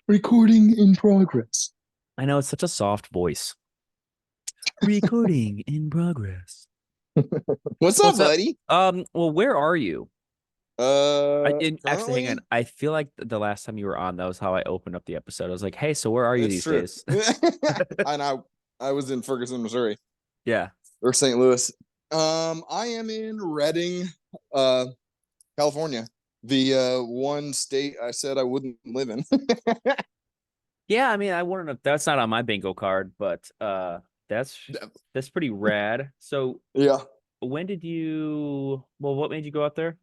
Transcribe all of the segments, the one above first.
Recording in progress. I know it's such a soft voice. Recording in progress. What's up, What's up? buddy? Well, where are you? Actually, hang on. Currently, I feel like the last time you were on, that was how I opened up the episode. I was like, "Hey, so where are you that's these true. days?" And I was in Ferguson, Missouri, Yeah. or St. Louis. I am in Redding, uh, California, the one state I said I wouldn't live in. Yeah, I mean, I want to know. That's not on my bingo card, but that's that's pretty rad. So, Yeah, when did you? Well, what made you go out there?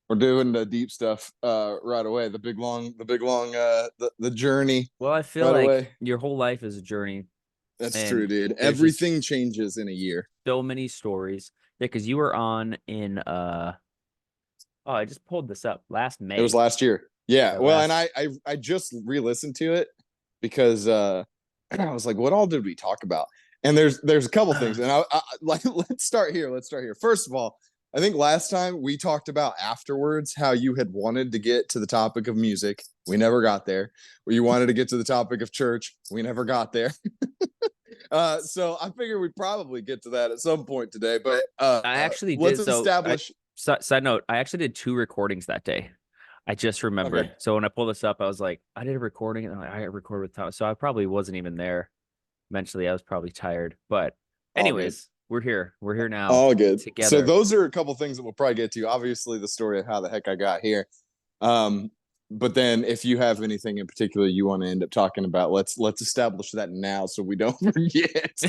we're doing the deep stuff right away. The journey Well, I feel right like away. your whole life is a journey, That's true, and dude. there's Everything just changes in a year. so many stories. Yeah, because you were on in oh, I just pulled this up last It was May. last year. Yeah. Yeah, Well, and last. I just re-listened to it because I was like, what all did we talk about? And there's a couple things, and I like let's start here. Let's start here. First of all, I think last time we talked about afterwards how you had wanted to get to the topic of music. We never got there. Or you wanted to get to the topic of church. We never got there. So I figure we'd probably get to that at some point today. But I actually let's did. So, establish. side note, I actually did two recordings that day. I just remembered. Okay. So when I pulled this up, I was like, I did a recording, and I recorded with Thomas. So I probably wasn't even there. Eventually, I was probably tired. But All good. anyways, we're here. We're here now All good. So together. those are a couple things that we'll probably get to. Obviously, the story of how the heck I got here. Um, but then if you have anything in particular you want to end up talking about, let's establish that now so we don't forget.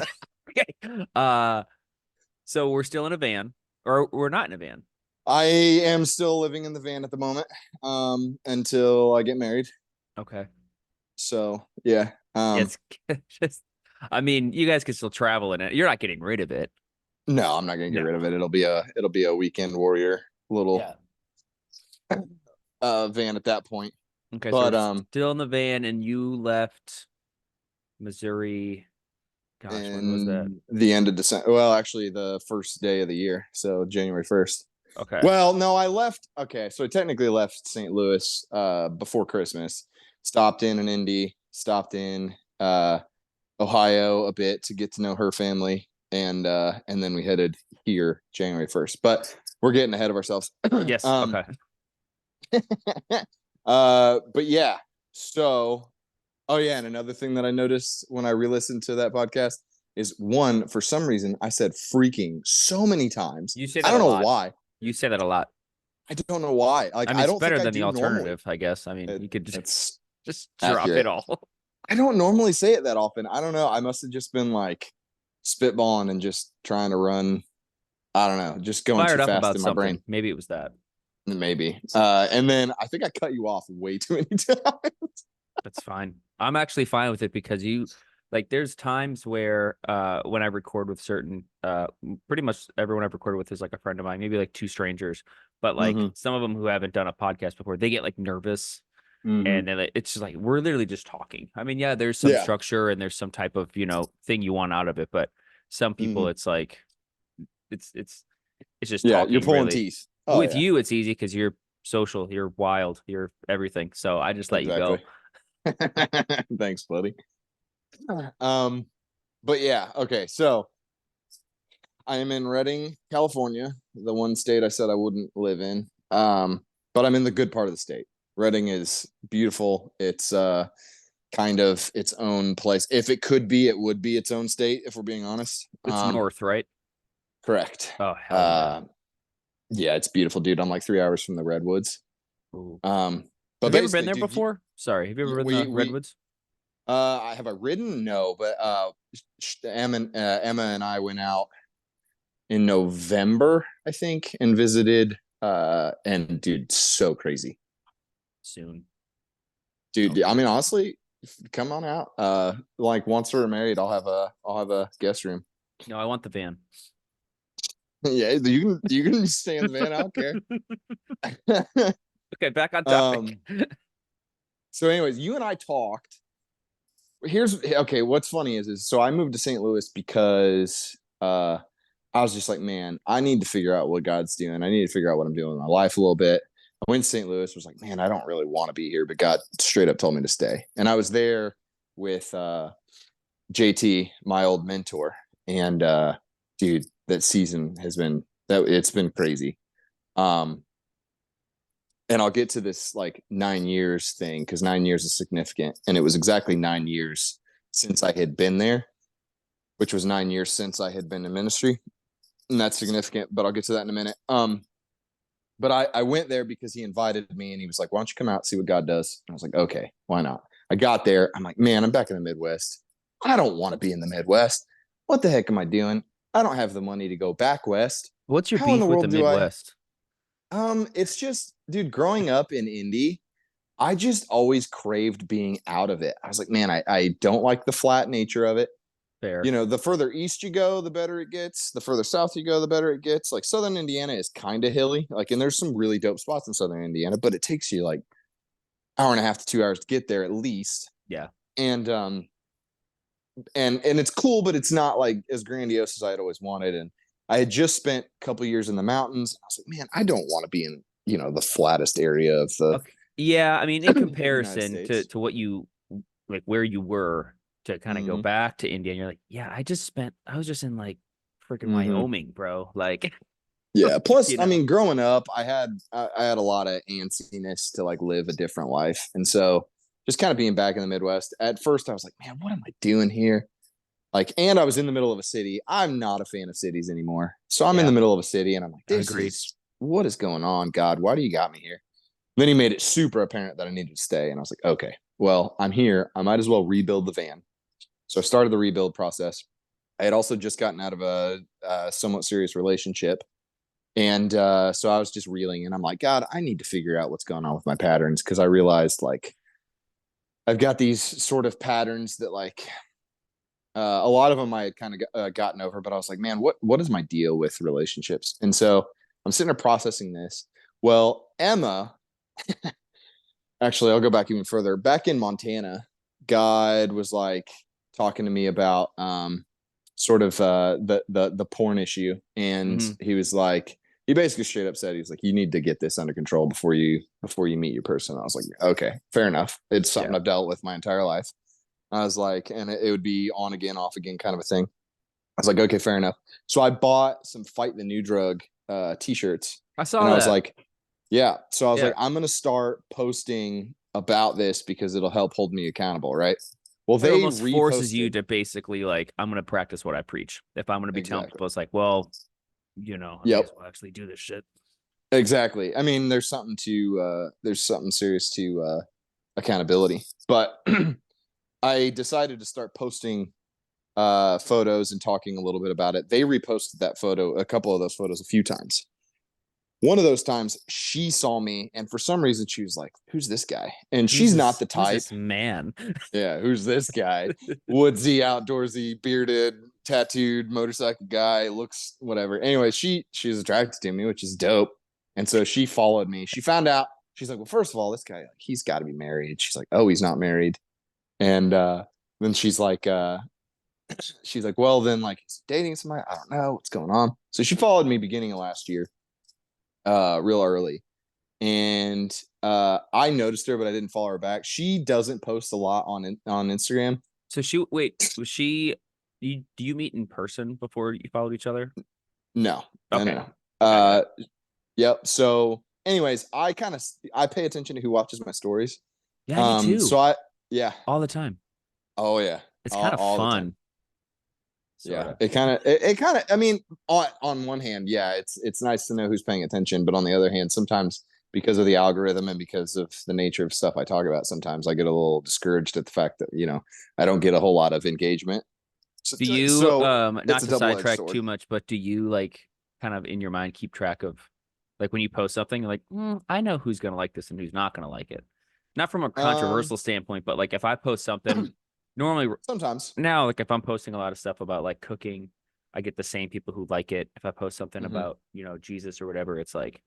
Okay. So we're still in a van, or we're not in a van. I am still living in the van at the moment, until I get married. Okay. So yeah. It's just, I mean, you guys can still travel in it. You're not getting rid of it. No, I'm not gonna get No. rid of it. It'll be a weekend warrior little Yeah. van at that point. Okay, so we're But still in the van, and you left Missouri. Gosh, when was that? in the end of December. Well, actually, the first day of the year, so January 1st. Okay. Well, no, I left. Okay, so I technically left St. Louis before Christmas. Stopped in Indy. Stopped in Ohio a bit to get to know her family, and then we headed here January 1st. But we're getting ahead of ourselves. Yes. um, Okay. but yeah. So oh yeah, and another thing that I noticed when I re-listened to that podcast is one, for some reason, I said freaking so many times. You say I that a don't know lot. why. You say that a lot. I don't know why. I Like mean, I it's don't think better I than the do normally. alternative, I guess. I mean, It, you could just it's just drop it accurate. all. I don't normally say it that often. I don't know. I must have just been like spitballing and just trying to run. I don't know, just going too Fired up fast about in my brain. something. Maybe it was that. Maybe. And then I think I cut you off way too many times. That's fine. I'm actually fine with it because you like there's times where when I record with certain pretty much everyone I've recorded with is like a friend of mine, maybe like two strangers, but like Mm-hmm. some of them who haven't done a podcast before, they get like nervous Mm-hmm. and then it's just like we're literally just talking. I mean, yeah, there's some Yeah. structure and there's some type of, thing you want out of it, but some people Mm-hmm. it's like it's it's it's just Yeah. You're talking pulling really. teeth. Oh With yeah. you, it's easy because you're social, you're wild, you're everything. So I just let you Exactly. go. Thanks, buddy. Um, but yeah, okay. So I am in Redding, California, the one state I said I wouldn't live in. But I'm in the good part of the state. Redding is beautiful. It's kind of its own place. If it could be, it would be its own state, if we're being honest. It's north, right? Correct. Oh hell yeah. Uh yeah, it's beautiful, dude. I'm like 3 hours from the redwoods. Ooh. But Have you ever been basically, there dude, before? Sorry, have you ever been in the we redwoods? I have I ridden? No, but Emma and I went out in November, I think, and visited. And dude, so crazy, Soon. dude. I Okay. mean, honestly, come on out. Like once we're married, I'll have a guest room. No, I want the van. Yeah, you can stay in the van. I don't care. Okay, back on topic. um. So, anyways, you and I talked. Here's okay. What's funny is so I moved to St. Louis because I was just like, man, I need to figure out what God's doing. I need to figure out what I'm doing in my life a little bit. I went to St. Louis, was like, man, I don't really want to be here, but God straight up told me to stay. And I was there with JT, my old mentor. And dude, that season has been that it's been crazy. Um, and I'll get to this like 9 years thing because 9 years is significant. And it was exactly 9 years since I had been there, which was 9 years since I had been in ministry. And that's significant, but I'll get to that in a minute. But I went there because he invited me and he was like, why don't you come out, see what God does? And I was like, okay, why not? I got there. I'm like, man, I'm back in the Midwest. I don't want to be in the Midwest. What the heck am I doing? I don't have the money to go back west. What's your How in the beef with the world do I? Midwest? It's just, dude, growing up in Indy, I just always craved being out of it. I was like, man, I don't like the flat nature of it. Fair. The further east you go, the better it gets. The further south you go, the better it gets. Like southern Indiana is kind of hilly. Like, and there's some really dope spots in southern Indiana, but it takes you like hour and a half to 2 hours to get there at least. Yeah. And and it's cool, but it's not like as grandiose as I had always wanted. And I had just spent a couple years in the mountains. I was like, man, I don't want to be in the flattest area of the Okay. Yeah, I mean, in United comparison to States. what you like where you were to kind of go Mm-hmm. back to India, and you're like, yeah, I was just in like freaking Mm-hmm. Wyoming, bro. Like, Yeah. Plus, you I know. mean, growing up, I had a lot of antsiness to like live a different life, and so just kind of being back in the Midwest. At first, I was like, man, what am I doing here? Like, and I was in the middle of a city. I'm not a fan of cities anymore, so I'm in the Yeah, middle of a city, and I'm like, this agreed. is what is going on, God? Why do you got me here? Then he made it super apparent that I needed to stay, and I was like, okay, well, I'm here. I might as well rebuild the van. So I started the rebuild process. I had also just gotten out of a somewhat serious relationship. And so I was just reeling and I'm like, God, I need to figure out what's going on with my patterns because I realized like I've got these sort of patterns that like a lot of them I had kind of gotten over, but I was like, man, what is my deal with relationships? And so I'm sitting there processing this. Well, Emma, actually, I'll go back even further. Back in Montana, God was like talking to me about sort of the porn issue, and Hmm. he was like, he basically straight up said, he was like, you need to get this under control before you meet your person. I was like, okay, fair enough. It's something Yeah. I've dealt with my entire life. I was like, and it would be on again, off again kind of a thing. I was like, okay, fair enough. So I bought some Fight the New Drug t-shirts, I and saw I was that. like, yeah. So I was Yeah. like, I'm gonna start posting about this because it'll help hold me accountable, right? Well, It they almost forces you reposted to basically like, I'm gonna practice what I preach. If I'm gonna be telling exactly. people, it's like, well, I may Yep, as well actually do this shit. exactly. I mean, there's something serious to accountability, but I decided to start posting photos and talking a little bit about it. They reposted that photo, a couple of those photos, a few times. One of those times she saw me and for some reason she was like, who's this guy? And Who's she's not this? the Who's type. this man? Yeah, who's this guy? Woodsy, outdoorsy, bearded, tattooed motorcycle guy, looks whatever. Anyway, she's attracted to me, which is dope. And so she followed me. She found out, she's like, well, first of all, this guy, like, he's got to be married. She's like, oh, he's not married. And then she's like, well, then like he's dating somebody. I don't know what's going on. So she followed me beginning of last year, real early. And I noticed her, but I didn't follow her back. She doesn't post a lot on Instagram. So was she? Do you meet in person before you followed each other? No, no, no, Okay, no. gotcha. Yep. So, anyways, I pay attention to who watches my stories. Yeah, I do So too, yeah. all the time. Oh yeah, It's kind of all the time. fun, sort Yeah, of. it kind of. I mean, on one hand, yeah, it's nice to know who's paying attention, but on the other hand, sometimes because of the algorithm and because of the nature of stuff I talk about, sometimes I get a little discouraged at the fact that I don't get a whole lot of engagement. So, Do you so it's not a to double edged sidetrack sword. too much, but do you like kind of in your mind keep track of like when you post something, you're like, I know who's gonna like this and who's not gonna like it. Not from a Um, controversial standpoint, but like if I post something, normally sometimes, now, like if I'm posting a lot of stuff about like cooking, I get the same people who like it. If I post something hmm about, Jesus or whatever, it's like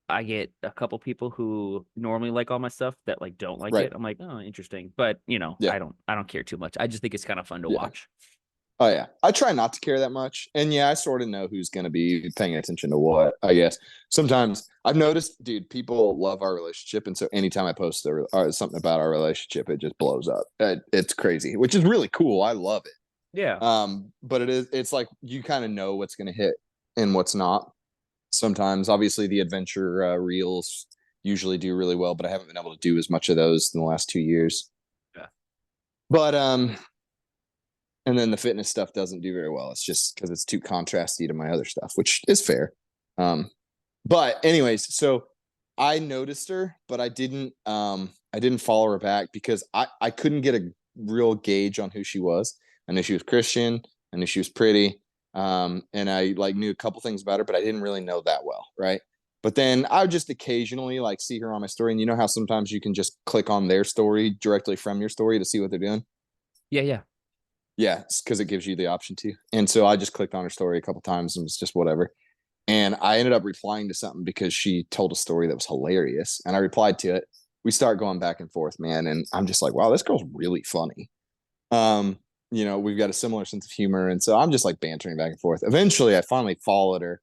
I get a couple people who normally like all my stuff that like don't like right? it. I'm like, oh, interesting. But Yeah, I don't care too much. I just think it's kind of fun to yeah. watch. Oh yeah, I try not to care that much, and yeah, I sort of know who's going to be paying attention to what. I guess sometimes I've noticed, dude, people love our relationship, and so anytime I post something about our relationship, it just blows up. It's crazy, which is really cool. I love it. Yeah. But it's like you kind of know what's going to hit and what's not. Sometimes, obviously, the adventure reels usually do really well, but I haven't been able to do as much of those in the last 2 years. Yeah. But and then the fitness stuff doesn't do very well. It's just because it's too contrasty to my other stuff, which is fair. Um, but anyways, so I noticed her, but I didn't follow her back because I couldn't get a real gauge on who she was. I knew she was Christian, I knew she was pretty, and I like knew a couple things about her, but I didn't really know that well, right? But then I would just occasionally like see her on my story, and you know how sometimes you can just click on their story directly from your story to see what they're doing. Yeah. Yeah. Yeah, because it gives you the option to. And so I just clicked on her story a couple times and was just whatever. And I ended up replying to something because she told a story that was hilarious. And I replied to it. We start going back and forth, man. And I'm just like, wow, this girl's really funny. We've got a similar sense of humor. And so I'm just like bantering back and forth. Eventually I finally followed her.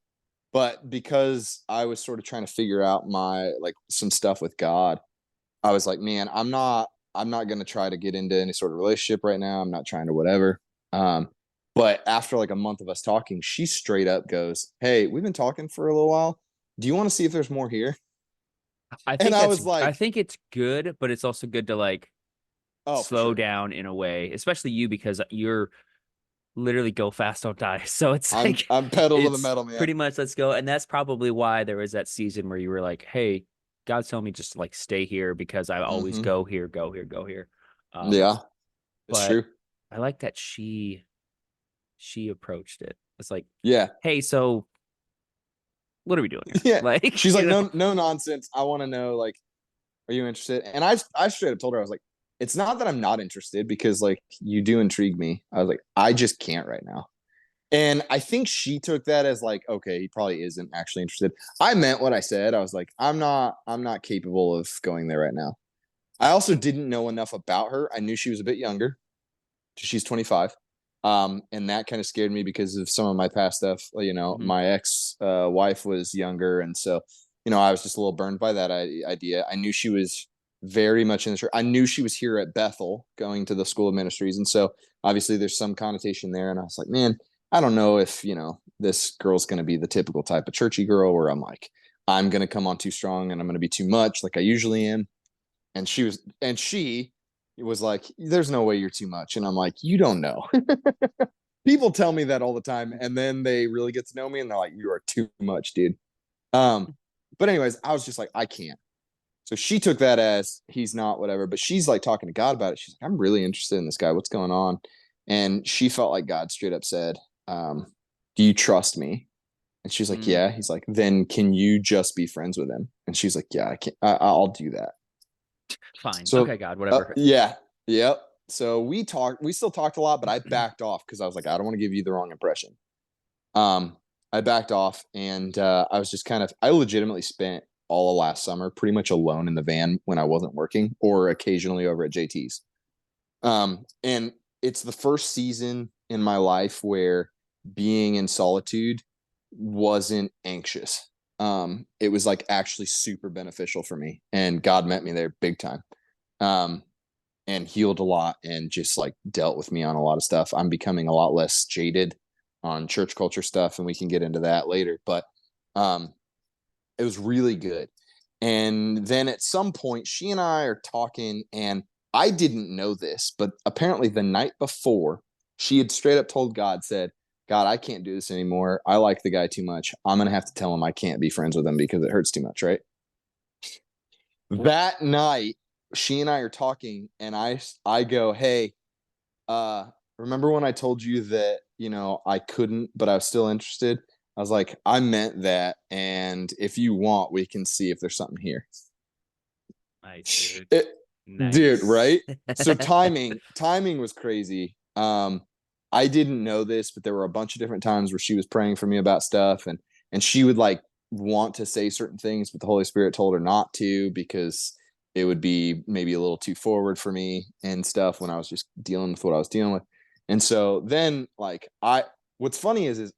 But because I was sort of trying to figure out my like some stuff with God, I was like, man, I'm not going to try to get into any sort of relationship right now. I'm not trying to whatever. Um, but after like a month of us talking, she straight up goes, "Hey, we've been talking for a little while. Do you want to see if there's more here?" And I was I like, think it's good, but it's also good to like "Oh, for slow sure. down in a way, especially you because you're literally go fast, don't die. So it's I'm like I'm pedal to the it's metal, man." pretty much let's go. And that's probably why there was that season where you were like, hey, God's telling me just to like stay here because I always Mm-hmm. go here, go here, go here. Um, Yeah, it's but true. I like that she approached it. It's like, Yeah, hey, so what are we doing here? yeah. Like, She's like, "No, no nonsense. I want to know like are you interested?" And I straight up told her, I was like, it's not that I'm not interested because like you do intrigue me. I was like, I just can't right now. And I think she took that as like, okay, he probably isn't actually interested. I meant what I said. I was like, I'm not capable of going there right now. I also didn't know enough about her. I knew she was a bit younger. She's 25. And that kind of scared me because of some of my past stuff. mhm. My ex wife was younger, and so I was just a little burned by that idea. I knew she was very much in the church. I knew she was here at Bethel, going to the School of Ministries, and so obviously there's some connotation there. And I was like, man, I don't know if this girl's going to be the typical type of churchy girl where I'm like, I'm going to come on too strong and I'm going to be too much, like I usually am. And she was like, there's no way you're too much. And I'm like, you don't know. People tell me that all the time, and then they really get to know me and they're like, you are too much, dude. um but anyways, I was just like, I can't. So she took that as he's not whatever, but she's like talking to God about it. She's like, I'm really interested in this guy, what's going on? And she felt like God straight up said, do you trust me? And she's like, Mm, yeah. He's like, then can you just be friends with him? And she's like, yeah, I can. I'll do that. fine. Okay, So, God, whatever. yeah, yep. So we still talked a lot, but I backed off because I was like, I don't want to give you the wrong impression. Um, I backed off, and I was just I legitimately spent all of last summer pretty much alone in the van when I wasn't working, or occasionally over at JT's. And it's the first season in my life where being in solitude wasn't anxious. It was like actually super beneficial for me, and God met me there big time. Um, and healed a lot and just like dealt with me on a lot of stuff. I'm becoming a lot less jaded on church culture stuff, and we can get into that later. But um, it was really good. And then at some point, she and I are talking, and I didn't know this, but apparently the night before, she had straight up told God, said, God, I can't do this anymore. I like the guy too much. I'm going to have to tell him I can't be friends with him because it hurts too much, right? That night, she and I are talking, and I go, hey, uh, remember when I told you that I couldn't, but I was still interested? I was like, I meant that, and if you want, we can see if there's something here. Nice, dude. It, dude, Nice. right? So timing was crazy. I didn't know this, but there were a bunch of different times where she was praying for me about stuff, and she would like want to say certain things, but the Holy Spirit told her not to because it would be maybe a little too forward for me and stuff when I was just dealing with what I was dealing with. And so then like what's funny is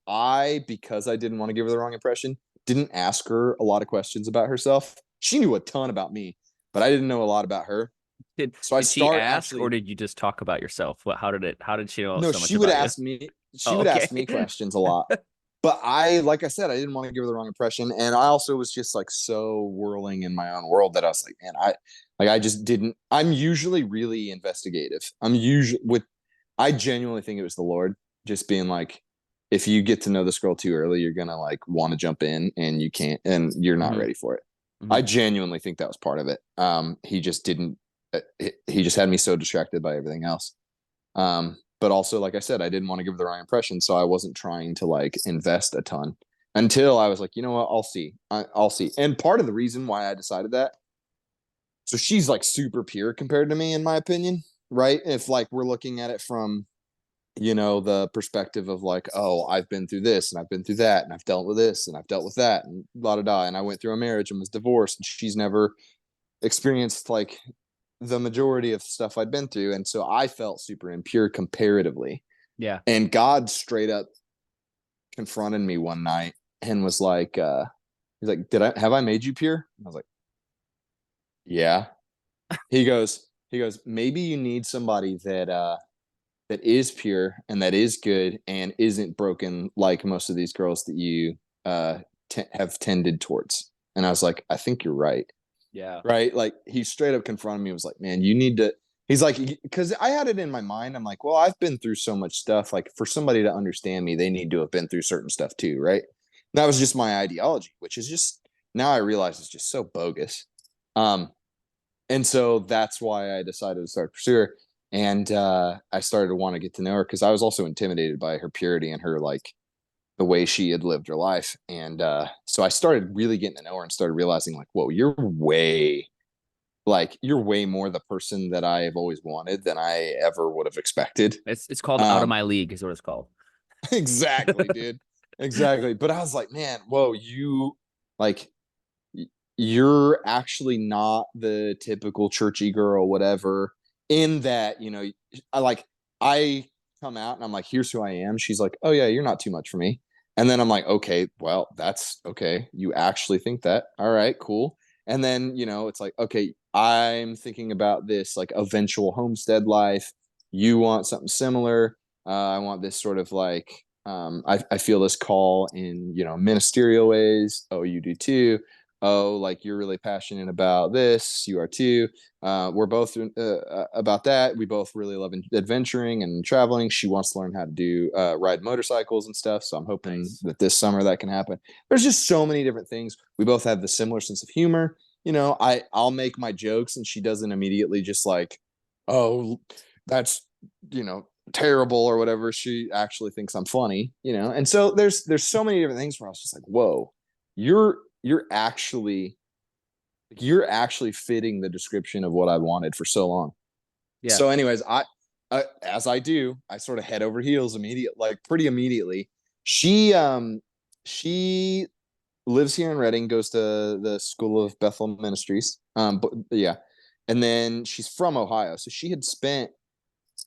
because I didn't want to give her the wrong impression, didn't ask her a lot of questions about herself. She knew a ton about me, but I didn't know a lot about her. Did So I did she start ask, or actually did you just talk about yourself? How did she know no, so much about you? she Oh, would okay. ask me questions a lot. But like I said, I didn't want to give her the wrong impression. And I also was just like so whirling in my own world that I was like, man, I just didn't. I'm usually really investigative. I genuinely think it was the Lord just being like, if you get to know this girl too early, you're going to like want to jump in and you can't, and you're not Hmm. ready for it. Hmm. I genuinely think that was part of it. He just didn't, he just had me so distracted by everything else. But also, like I said, I didn't want to give the wrong impression, so I wasn't trying to like invest a ton until I was like, you know what, I'll see, I'll see. And part of the reason why I decided that, so she's like super pure compared to me, in my opinion, right? If like we're looking at it from the perspective of like, oh, I've been through this and I've been through that and I've dealt with this and I've dealt with that and blah blah blah, and I went through a marriage and was divorced, and she's never experienced like the majority of stuff I'd been through. And so I felt super impure comparatively. Yeah. And God straight up confronted me one night and was like, he's like, have I made you pure? I was like, yeah. He goes, maybe you need somebody that is pure and that is good and isn't broken like most of these girls that you have tended towards. And I was like, I think you're right. Yeah. Right? Like he straight up confronted me, was like, man, you need to. He's like, because I had it in my mind. I'm like, well, I've been through so much stuff. Like for somebody to understand me, they need to have been through certain stuff too, right? That was just my ideology, which is just now I realize it's just so bogus. Um, and so that's why I decided to start pursue her. And I started to want to get to know her because I was also intimidated by her purity and her like the way she had lived her life. And so I started really getting to know her and started realizing like, whoa, you're way more the person that I have always wanted than I ever would have expected. It's called Out of Um, My League is what it's called. exactly, dude. Exactly. But I was like, man, whoa, like you're actually not the typical churchy girl, whatever. In that, I like I come out and I'm like, here's who I am. She's like, oh yeah, you're not too much for me. And then I'm like, okay, well, that's okay. You actually think that. All right, cool. And then, it's like, okay, I'm thinking about this like eventual homestead life. You want something similar. I want this sort of like, I feel this call in, ministerial ways. Oh, you do too. Oh, like you're really passionate about this. You are too. We're both about that. We both really love adventuring and traveling. She wants to learn how to do ride motorcycles and stuff. So I'm hoping Nice. that this summer that can happen. There's just so many different things. We both have the similar sense of humor. I'll make my jokes and she doesn't immediately just like, oh, that's terrible or whatever. She actually thinks I'm funny. And so there's so many different things where I was just like, whoa, you're you're actually you're actually fitting the description of what I wanted for so long. Yeah. So, anyways, as I do, I sort of head over heels pretty immediately. She lives here in Reading, goes to the School of Bethel Ministries. But yeah, and then she's from Ohio, so she had spent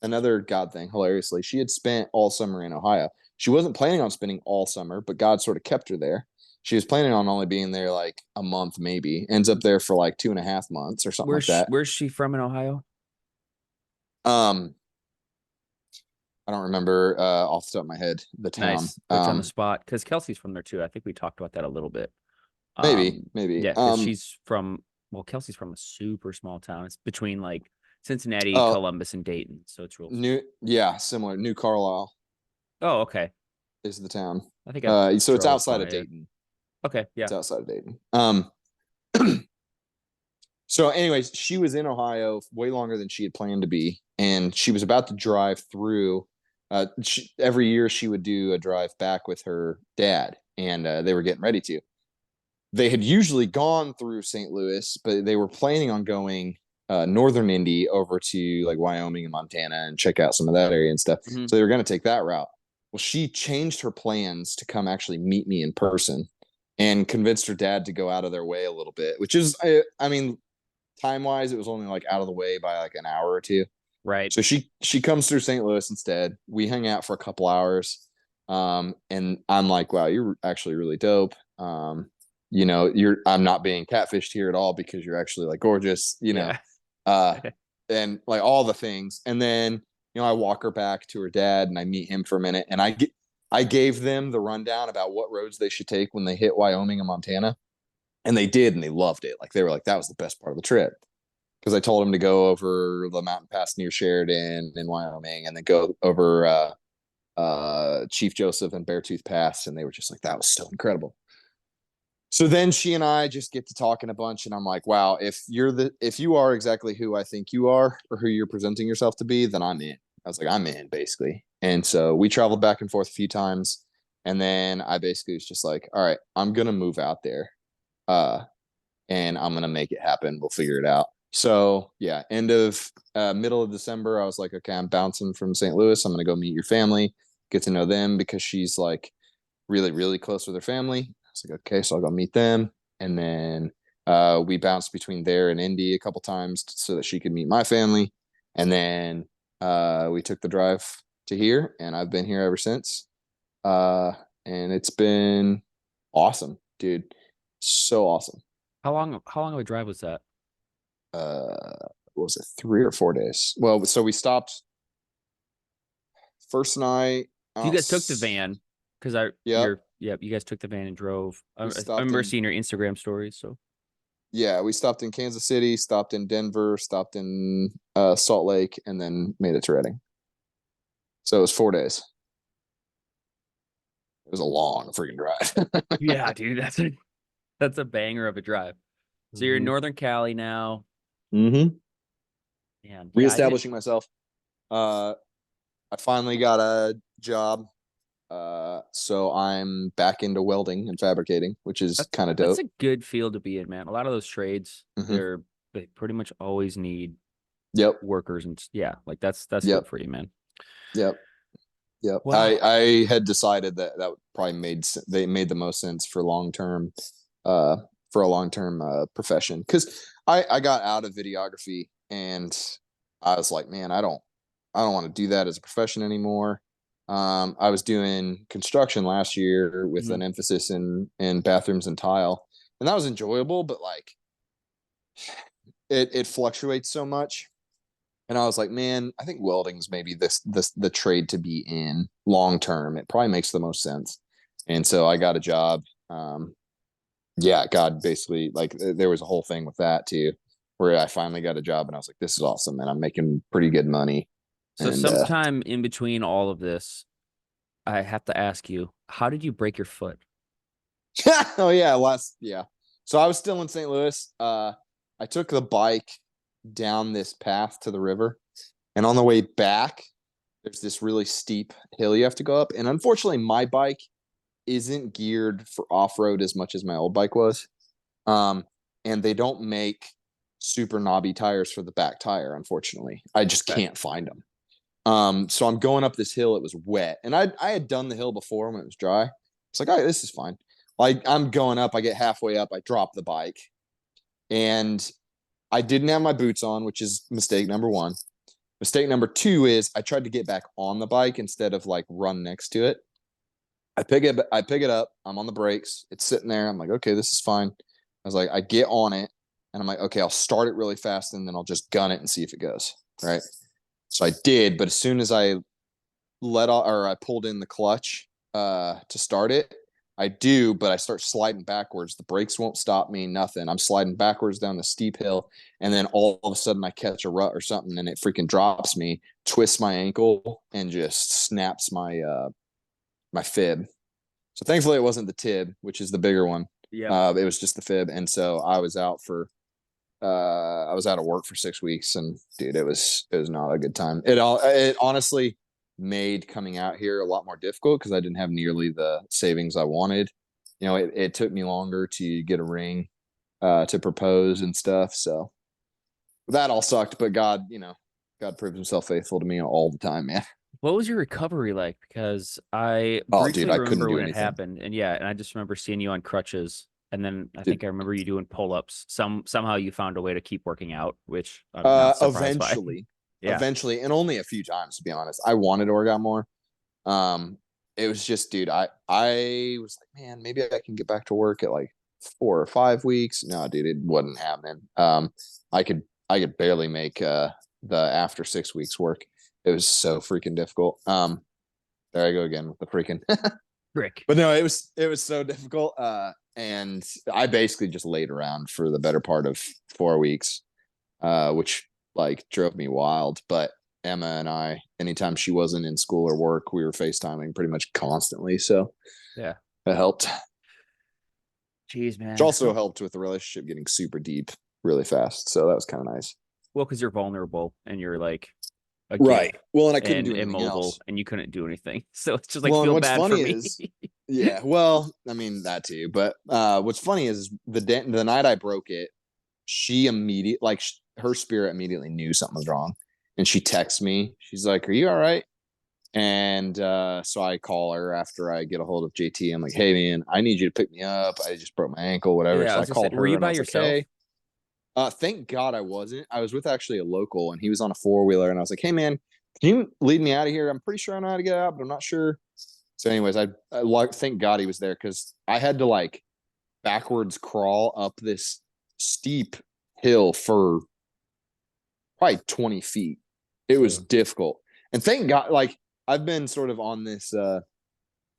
another God thing. Hilariously, she had spent all summer in Ohio. She wasn't planning on spending all summer, but God sort of kept her there. She was planning on only being there like a month, maybe. Ends up there for like 2.5 months or something like that. Where's she from in Ohio? Um, I don't remember off the top of my head the town. Nice. Put you on the spot because Kelsey's from there too. I think we talked about that a little bit. Maybe. Yeah, because she's from Kelsey's from a super small town. It's between like Cincinnati, Uh, Columbus, and Dayton. So it's real. yeah, similar. New Carlisle Oh, okay. is the town. I think I So it's drove outside of by it. Dayton. Okay, yeah. It's outside of Dayton. So, anyways, she was in Ohio way longer than she had planned to be, and she was about to drive through. Every year, she would do a drive back with her dad, and they were getting ready to. They had usually gone through St. Louis, but they were planning on going northern Indy over to like Wyoming and Montana and check out some of that area and stuff. Hmm. So they were going to take that route. Well, she changed her plans to come actually meet me in person and convinced her dad to go out of their way a little bit, which is, I mean, time wise, it was only like out of the way by like an hour or two. Right. So she comes through St. Louis instead. We hang out for a couple hours. And I'm like, wow, you're actually really dope. I'm not being catfished here at all because you're actually like gorgeous, Yeah. uh, and like all the things. And then, I walk her back to her dad and I meet him for a minute and I gave them the rundown about what roads they should take when they hit Wyoming and Montana. And they did, and they loved it. Like they were like, that was the best part of the trip. Because I told them to go over the mountain pass near Sheridan in Wyoming and then go over Chief Joseph and Beartooth Pass. And they were just like, that was so incredible. So then she and I just get to talking a bunch, and I'm like, wow, if you are exactly who I think you are or who you're presenting yourself to be, then I'm in. I was like, I'm in basically. And so we traveled back and forth a few times. And then I basically was just like, all right, I'm gonna move out there. And I'm gonna make it happen. We'll figure it out. So yeah, middle of December, I was like, okay, I'm bouncing from St. Louis. I'm gonna go meet your family, get to know them because she's like really, really close with her family. I was like, okay, so I'll go meet them. And then we bounced between there and Indy a couple times so that she could meet my family. And then we took the drive to here, and I've been here ever since. Uh, and it's been awesome, dude. So awesome. How long of a drive was that? What was it, 3 or 4 days? Well, so we stopped first night So you out. guys took the van because Yep. you guys took the van and drove. We I stopped remember in seeing your Instagram stories. So Yeah, we stopped in Kansas City, stopped in Denver, stopped in Salt Lake, and then made it to Reading. So it was 4 days. It was a long freaking drive. yeah, dude, that's a banger of a drive. So you're in Mm-hmm. Northern Cali now, Mm-hmm. and yeah, I did. Reestablishing myself. Uh, I finally got a job. So I'm back into welding and fabricating, which is kind of That's dope. a good field to be in, man. A lot of those trades, Mm-hmm. they pretty much always need Yep. workers, and yeah, like that's good Yep. for you, man. Yep. Yep. I Well, I had decided that probably they made the most sense uh for a long-term profession, cuz I got out of videography and I was like, man, I don't want to do that as a profession anymore. I was doing construction last year with mhm. an emphasis in bathrooms and tile, and that was enjoyable, but like it fluctuates so much. And I was like, man, I think welding's maybe this the trade to be in long term. It probably makes the most sense. And so I got a job. Yeah, God, basically, like there was a whole thing with that too, where I finally got a job, and I was like, this is awesome, and I'm making pretty good money. So And sometime in between all of this, I have to ask you, how did you break your foot? oh yeah. So I was still in St. Louis. I took the bike down this path to the river, and on the way back, there's this really steep hill you have to go up. And unfortunately, my bike isn't geared for off road as much as my old bike was. Um, and they don't make super knobby tires for the back tire, unfortunately. I just Okay. can't find them. So I'm going up this hill. It was wet, and I had done the hill before when it was dry. It's like, all right, this is fine. Like I'm going up, I get halfway up, I drop the bike, and I didn't have my boots on, which is mistake number one. Mistake number two is I tried to get back on the bike instead of like run next to it. I pick it up. I'm on the brakes. It's sitting there. I'm like, okay, this is fine. I was like, I get on it, and I'm like, okay, I'll start it really fast, and then I'll just gun it and see if it goes. Right. So I did, but as soon as I I pulled in the clutch to start it, I do, but I start sliding backwards. The brakes won't stop me, nothing. I'm sliding backwards down the steep hill, and then all of a sudden I catch a rut or something, and it freaking drops me, twists my ankle, and just snaps my fib. So thankfully it wasn't the tib, which is the bigger one. Yep. It was just the fib, and so I was out of work for 6 weeks, and dude, it was not a good time. It honestly made coming out here a lot more difficult because I didn't have nearly the savings I wanted. It took me longer to get a ring to propose and stuff. So that all sucked, but God proved himself faithful to me all the time, man. What was your recovery like? Because I Oh, dude, briefly I couldn't remember do when it anything. happened, and yeah, and I just remember seeing you on crutches, and then I Dude, think I remember you doing pull-ups. Somehow you found a way to keep working out, which I'm not surprised by. eventually. Yeah. eventually, and only a few times, to be honest. I wanted to work out more. Um, it was just, dude, I was like, man, maybe I can get back to work at like 4 or 5 weeks. No, dude, it wasn't happening. I could I could barely make the after 6 weeks work. It was so freaking difficult. There I go again with the freaking Frick. but no, it was so difficult. And I basically just laid around for the better part of 4 weeks, which like drove me wild. But Emma and I, anytime she wasn't in school or work, we were FaceTiming pretty much constantly. So Yeah. it helped. Jeez, Which man. also helped with the relationship getting super deep really fast. So that was kind of nice. Well, because you're vulnerable and you're like a Right. kid Well, and I couldn't and do anything immobile else. and you couldn't do anything. So it's just like Well, and feel what's bad for funny me. is, yeah, well, I mean that too. But what's funny is the night I broke it, she immediately her spirit immediately knew something was wrong, and she texts me. She's like, "Are you all right?" And so I call her after I get a hold of JT. I'm like, "Hey man, I need you to pick me up. I just broke my ankle, whatever." Yeah, I So I was just saying, called were her you and I by was like, yourself? "Hey." Thank God I wasn't. I was with actually a local, and he was on a 4-wheeler, and I was like, "Hey man, can you lead me out of here? I'm pretty sure I know how to get out, but I'm not sure." So, anyways, I like thank God he was there because I had to like backwards crawl up this steep hill for probably 20 feet. It was Dang. difficult, and thank God, like I've been sort of on this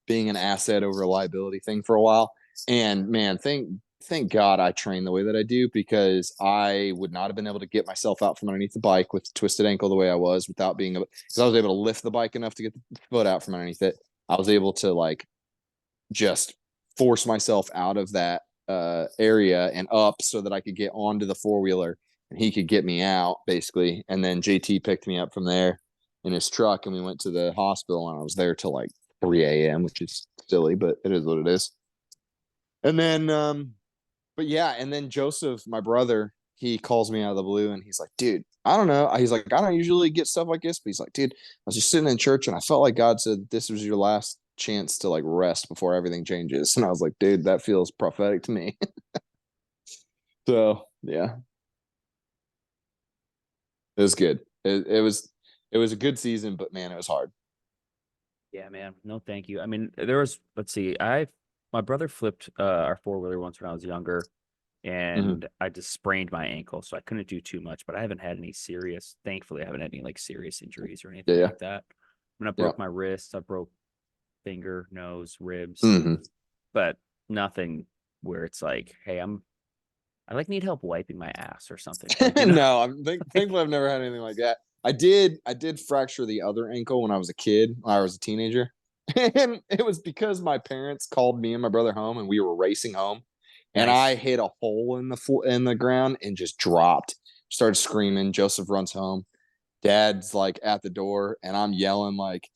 being an asset over a liability thing for a while, and man, thank God I train the way that I do because I would not have been able to get myself out from underneath the bike with twisted ankle the way I was without being able because I was able to lift the bike enough to get the foot out from underneath it. I was able to like just force myself out of that area and up so that I could get onto the 4-wheeler and he could get me out basically. And then JT picked me up from there in his truck and we went to the hospital and I was there till like 3 a.m., which is silly, but it is what it is. And then, but yeah, and then Joseph, my brother, he calls me out of the blue and he's like, dude, I don't know. He's like, I don't usually get stuff like this, but he's like, dude, I was just sitting in church and I felt like God said this was your last chance to like rest before everything changes. And I was like, dude, that feels prophetic to me. So yeah, it was good. It was a good season, but man, it was hard. Yeah, man. No, thank you. I mean, there was, let's see, my brother flipped our four-wheeler once when I was younger Mm-hmm. and I just sprained my ankle, so I couldn't do too much, but I haven't had any thankfully, I haven't had any like serious injuries or Yeah, anything yeah, like that. I mean, I yeah. broke my wrist, I broke finger, nose, ribs, Mm-hmm. but nothing where it's like, hey, I like need help wiping my ass or something. Like, No, thankfully I've never had anything like that. I did fracture the other ankle when I was a kid, when I was a teenager. And it was because my parents called me and my brother home and we were racing home and I nice. hit a hole in the ground and just dropped. Started screaming. Joseph runs home. Dad's like at the door and I'm yelling like,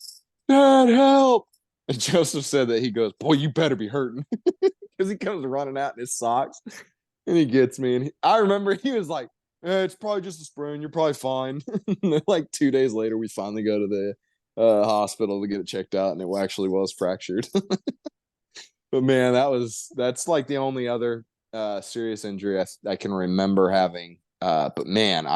"Dad, help." And Joseph said that he goes, "Boy, you better be hurting." Because he comes running out in his socks and he gets me. And I remember he was like, it's probably just a sprain. You're probably fine. Like 2 days later, we finally go to the hospital to get it checked out, and it actually was fractured. But man, that's like the only other serious injury I can remember having. But man,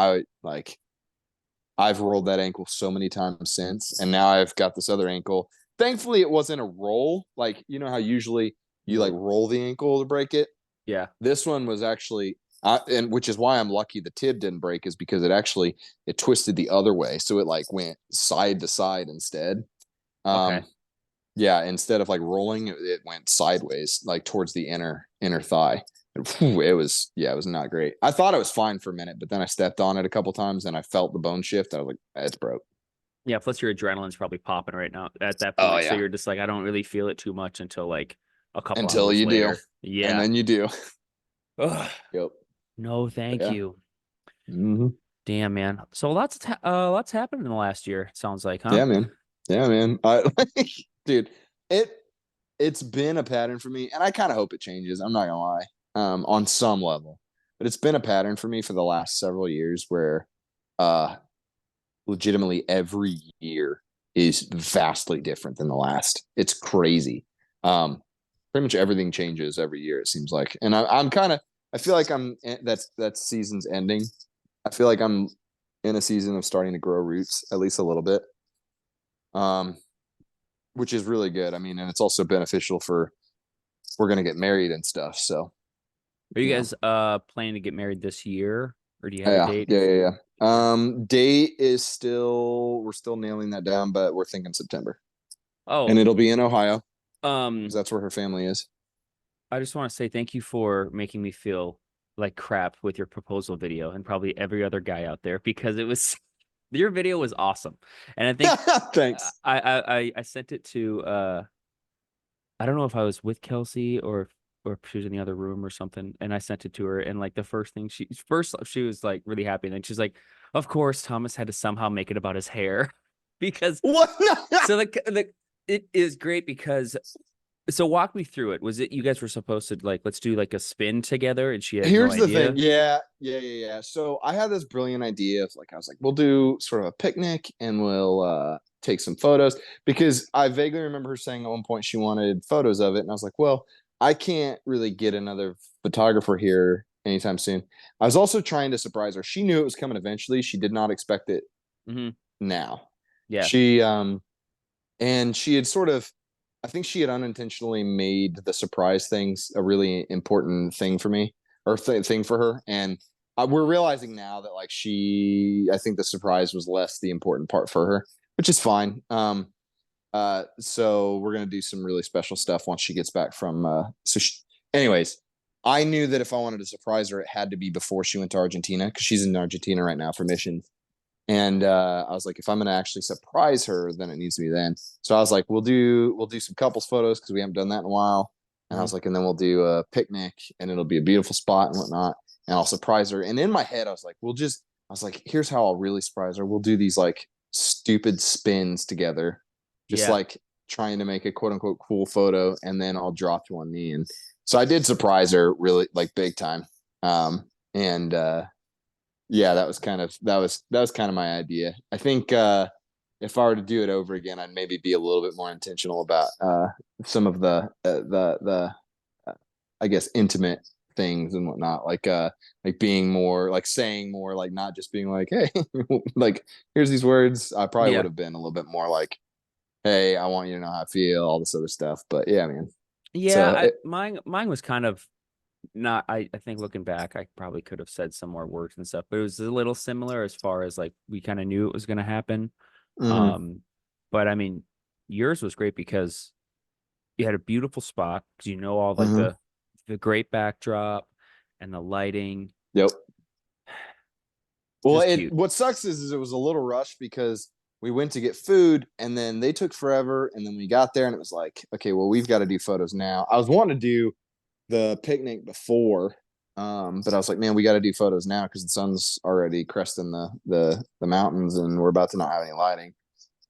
I've rolled that ankle so many times since, and now I've got this other ankle. Thankfully, it wasn't a roll. Like you know how usually you like You roll the ankle to break it. yeah. This one was actually, and which is why I'm lucky the tib didn't break, is because it twisted the other way, so it like went side to side instead. Okay. Um, yeah, instead of like rolling, it went sideways, like towards the inner thigh. And, whew, it was not great. I thought it was fine for a minute, but then I stepped on it a couple times and I felt the bone shift. I was like, it's broke. Yeah, plus your adrenaline's probably popping right now at that Oh point. So yeah, you're just like, I don't really feel it too much until like a couple until hours you do, later. and Yeah. then you do. Ugh. Yep. No, But thank yeah. you. Mm-hmm. Damn, man. So lots happened in the last year, it sounds like, huh? Yeah, man. Yeah, man. Dude, it it's been a pattern for me, and I kind of hope it changes. I'm not gonna lie, on some level, but it's been a pattern for me for the last several years where, uh, legitimately every year is vastly different than the last. It's crazy. Pretty much everything changes every year. It seems like, and I'm kind of. I feel like I'm that season's ending. I feel like I'm in a season of starting to grow roots, at least a little bit. Um, which is really good. I mean, and it's also beneficial for we're gonna get married and stuff. So Are you you know, guys planning to get married this year, or do you have a yeah, date? yeah, yeah, yeah. Date is still we're still nailing that down, but we're thinking September, and Oh, it'll be in Ohio because um, that's where her family is. I just want to say thank you for making me feel like crap with your proposal video, and probably every other guy out there, because it was your video was awesome. And I think Thanks. I sent it to I don't know if I was with Kelsey or if she was in the other room or something, and I sent it to her, and like the first thing she was like really happy, and then she's like, of course Thomas had to somehow make it about his hair because What? so the it is great because so walk me through it. Was it you guys were supposed to like let's do like a spin together, and she had no Here's the thing. idea? Yeah, yeah, yeah, yeah. So I had this brilliant idea of like I was like, we'll do sort of a picnic and we'll take some photos because I vaguely remember her saying at one point she wanted photos of it, and I was like, well, I can't really get another photographer here anytime soon. I was also trying to surprise her. She knew it was coming eventually. She did not expect it Hmm. now. Yeah, She and she had sort of I think she had unintentionally made the surprise things a really important thing for me or thing for her, and we're realizing now that like I think the surprise was less the important part for her, which is fine. So we're gonna do some really special stuff once she gets back from anyways, I knew that if I wanted to surprise her it had to be before she went to Argentina because she's in Argentina right now for missions. And I was like, if I'm gonna actually surprise her, then it needs to be then. So I was like, we'll do some couples photos because we haven't done that in a while. And I hmm was like, and then we'll do a picnic, and it'll be a beautiful spot and whatnot. And I'll surprise her. And in my head, I was like, I was like, here's how I'll really surprise her. We'll do these like stupid spins together, just yeah, like trying to make a quote unquote cool photo, and then I'll drop to one knee. And so I did surprise her really like big time. And yeah, that was kind of my idea. I think if I were to do it over again, I'd maybe be a little bit more intentional about some of the uh, I guess intimate things and whatnot, like being more like saying more, like not just being like, hey, like here's these words. I probably would yeah, have been a little bit more like, hey, I want you to know how I feel, all this other stuff. But yeah, man. yeah. So it, Mine was kind of not. I think looking back, I probably could have said some more words and stuff, but it was a little similar as far as like we kind of knew it was going to happen. mhm, Um, but I mean, yours was great because you had a beautiful spot because you know all like mhm. the great backdrop and the lighting, Yep. Well, just it cute. what sucks is it was a little rushed because we went to get food and then they took forever, and then we got there and it was like, okay, well, we've got to do photos now. I was wanting to do the picnic before, but I was like, man, we got to do photos now because the sun's already cresting the mountains and we're about to not have any lighting.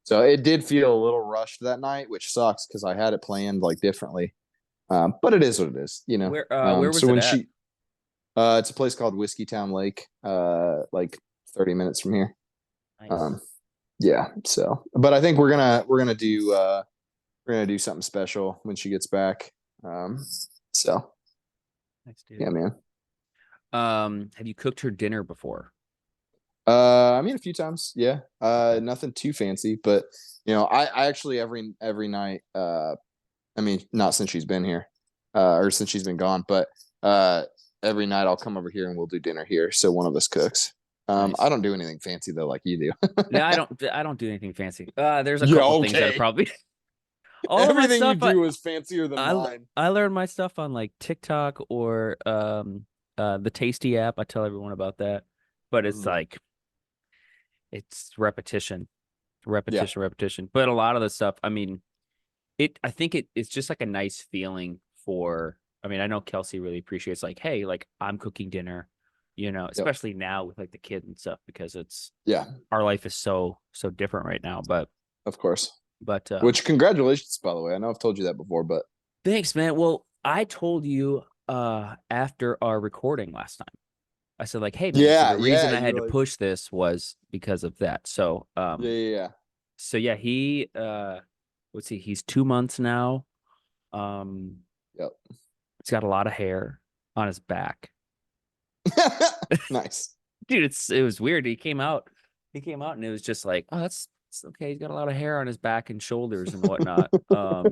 So it did feel a little rushed that night, which sucks because I had it planned like differently. But it is what it is, you know. Where was So it when at? it's a place called Whiskey Town Lake, like 30 minutes from here. Nice, Um, yeah. So, but I think we're gonna do something special when she gets back. So nice, dude. yeah, man. Have you cooked her dinner before? I mean, a few times, yeah. Okay, Nothing too fancy, but I actually every night, I mean, not since she's been here, or since she's been gone, but every night I'll come over here and we'll do dinner here. So one of us cooks. I nice. don't do anything fancy though, like you do. Yeah, I don't do anything fancy. There's a Yeah, couple things that are okay. probably all of my Everything you stuff. do is fancier than mine. I learned my stuff on like TikTok or the Tasty app. I tell everyone about that, but it's Mhm. like it's repetition, Yeah. repetition, repetition. But a lot of the stuff, I mean, I think it's just like a nice feeling for. I mean, I know Kelsey really appreciates like, hey, like I'm cooking dinner, Yep. especially now with like the kid and stuff because it's Yeah. our life is so different right now. Of course. But Which congratulations, by the way. I know I've told you that before, but thanks, man. Well, I told you after our recording last time. I said like, "Hey man, so yeah, the yeah. reason I You had were to like, push this was because of that." yeah, yeah, yeah. So yeah, he let's see, he's 2 months now. Um Yep. he's got a lot of hair on his back. Nice. Dude, it was weird. He came out. he came out and it was just like, oh, that's it's okay. He's got a lot of hair on his back and shoulders and whatnot.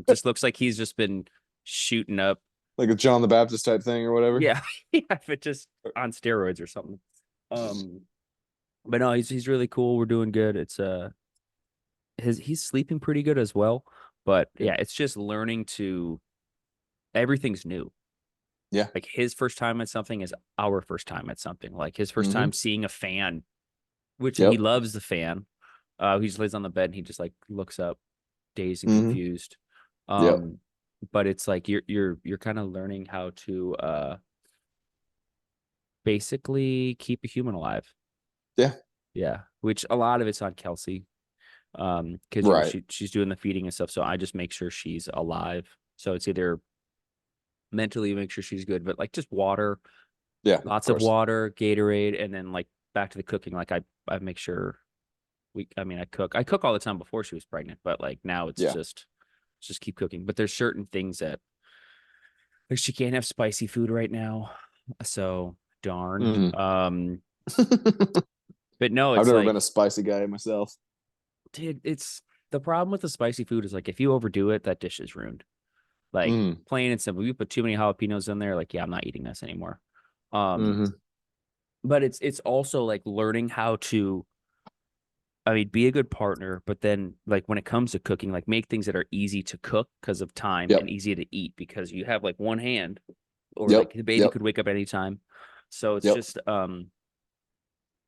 Just looks like he's just been shooting up. Like a John the Baptist type thing or whatever. Yeah, yeah, if it just on steroids or something. Um, but no, he's really cool. We're doing good. It's he's sleeping pretty good as well. But yeah, Good. it's just learning to everything's new. Yeah. Like his first time at something is our first time at something. Like his first Mm-hmm. time seeing a fan, which he Yep. loves the fan. He just lays on the bed and he just like looks up, dazed and Mm-hmm. confused. Yep. Um, but it's like you're kind of learning how to basically keep a human alive. Yeah. Yeah, which a lot of it's on Kelsey. Because Right. she's doing the feeding and stuff, so I just make sure she's alive. So it's either mentally make sure she's good, but like just water, Yeah. Of lots of course. water, Gatorade, and then like back to the cooking. Like I make sure I mean I cook all the time before she was pregnant, but like now Yeah. it's just keep cooking. But there's certain things that like she can't have spicy food right now. So darn. Mm. But no, I've it's never been like, a spicy guy myself. dude, it's the problem with the spicy food is like if you overdo it, that dish is ruined. Like Mm. plain and simple. You put too many jalapenos in there, like, yeah, I'm not eating this anymore. Um, Mm-hmm. but it's also like learning how to, I mean, be a good partner, but then like when it comes to cooking, like make things that are easy to cook because of time and Yep. easy to eat because you have like one hand or Yep. like the baby Yep. could wake up anytime. So it's Yep. just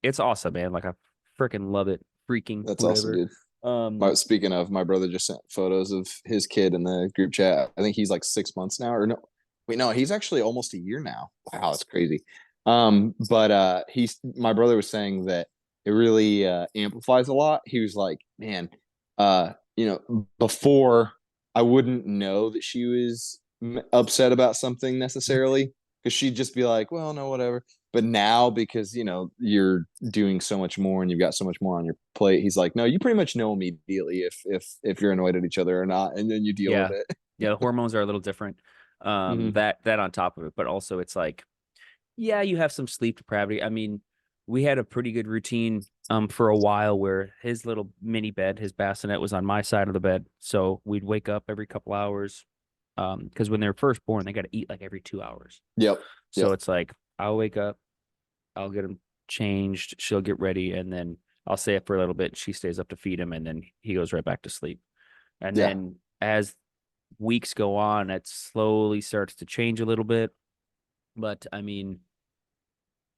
it's awesome, man. Like I freaking love it. Freaking That's awesome, whatever. dude. Um Speaking of, my brother just sent photos of his kid in the group chat. I think he's like 6 months now, or no, wait, no, he's actually almost a year now. Wow, that's crazy. But he's my brother was saying that it really amplifies a lot. He was like, man, before I wouldn't know that she was upset about something necessarily because she'd just be like, well, no, whatever. But now, because you're doing so much more and you've got so much more on your plate, he's like, no, you pretty much know immediately if you're annoyed at each other or not, and then you deal with yeah. it. Yeah, the hormones are a little different. Hmm. That on top of it, but also it's like, yeah, you have some sleep depravity. I mean, we had a pretty good routine for a while where his little mini bed, his bassinet was on my side of the bed. So we'd wake up every couple hours. Because when they're first born, they got to eat like every 2 hours. Yep. So Yep. it's like I'll wake up, I'll get him changed, she'll get ready, and then I'll stay up for a little bit. She stays up to feed him, and then he goes right back to sleep. And Yeah. then as weeks go on, it slowly starts to change a little bit. But I mean,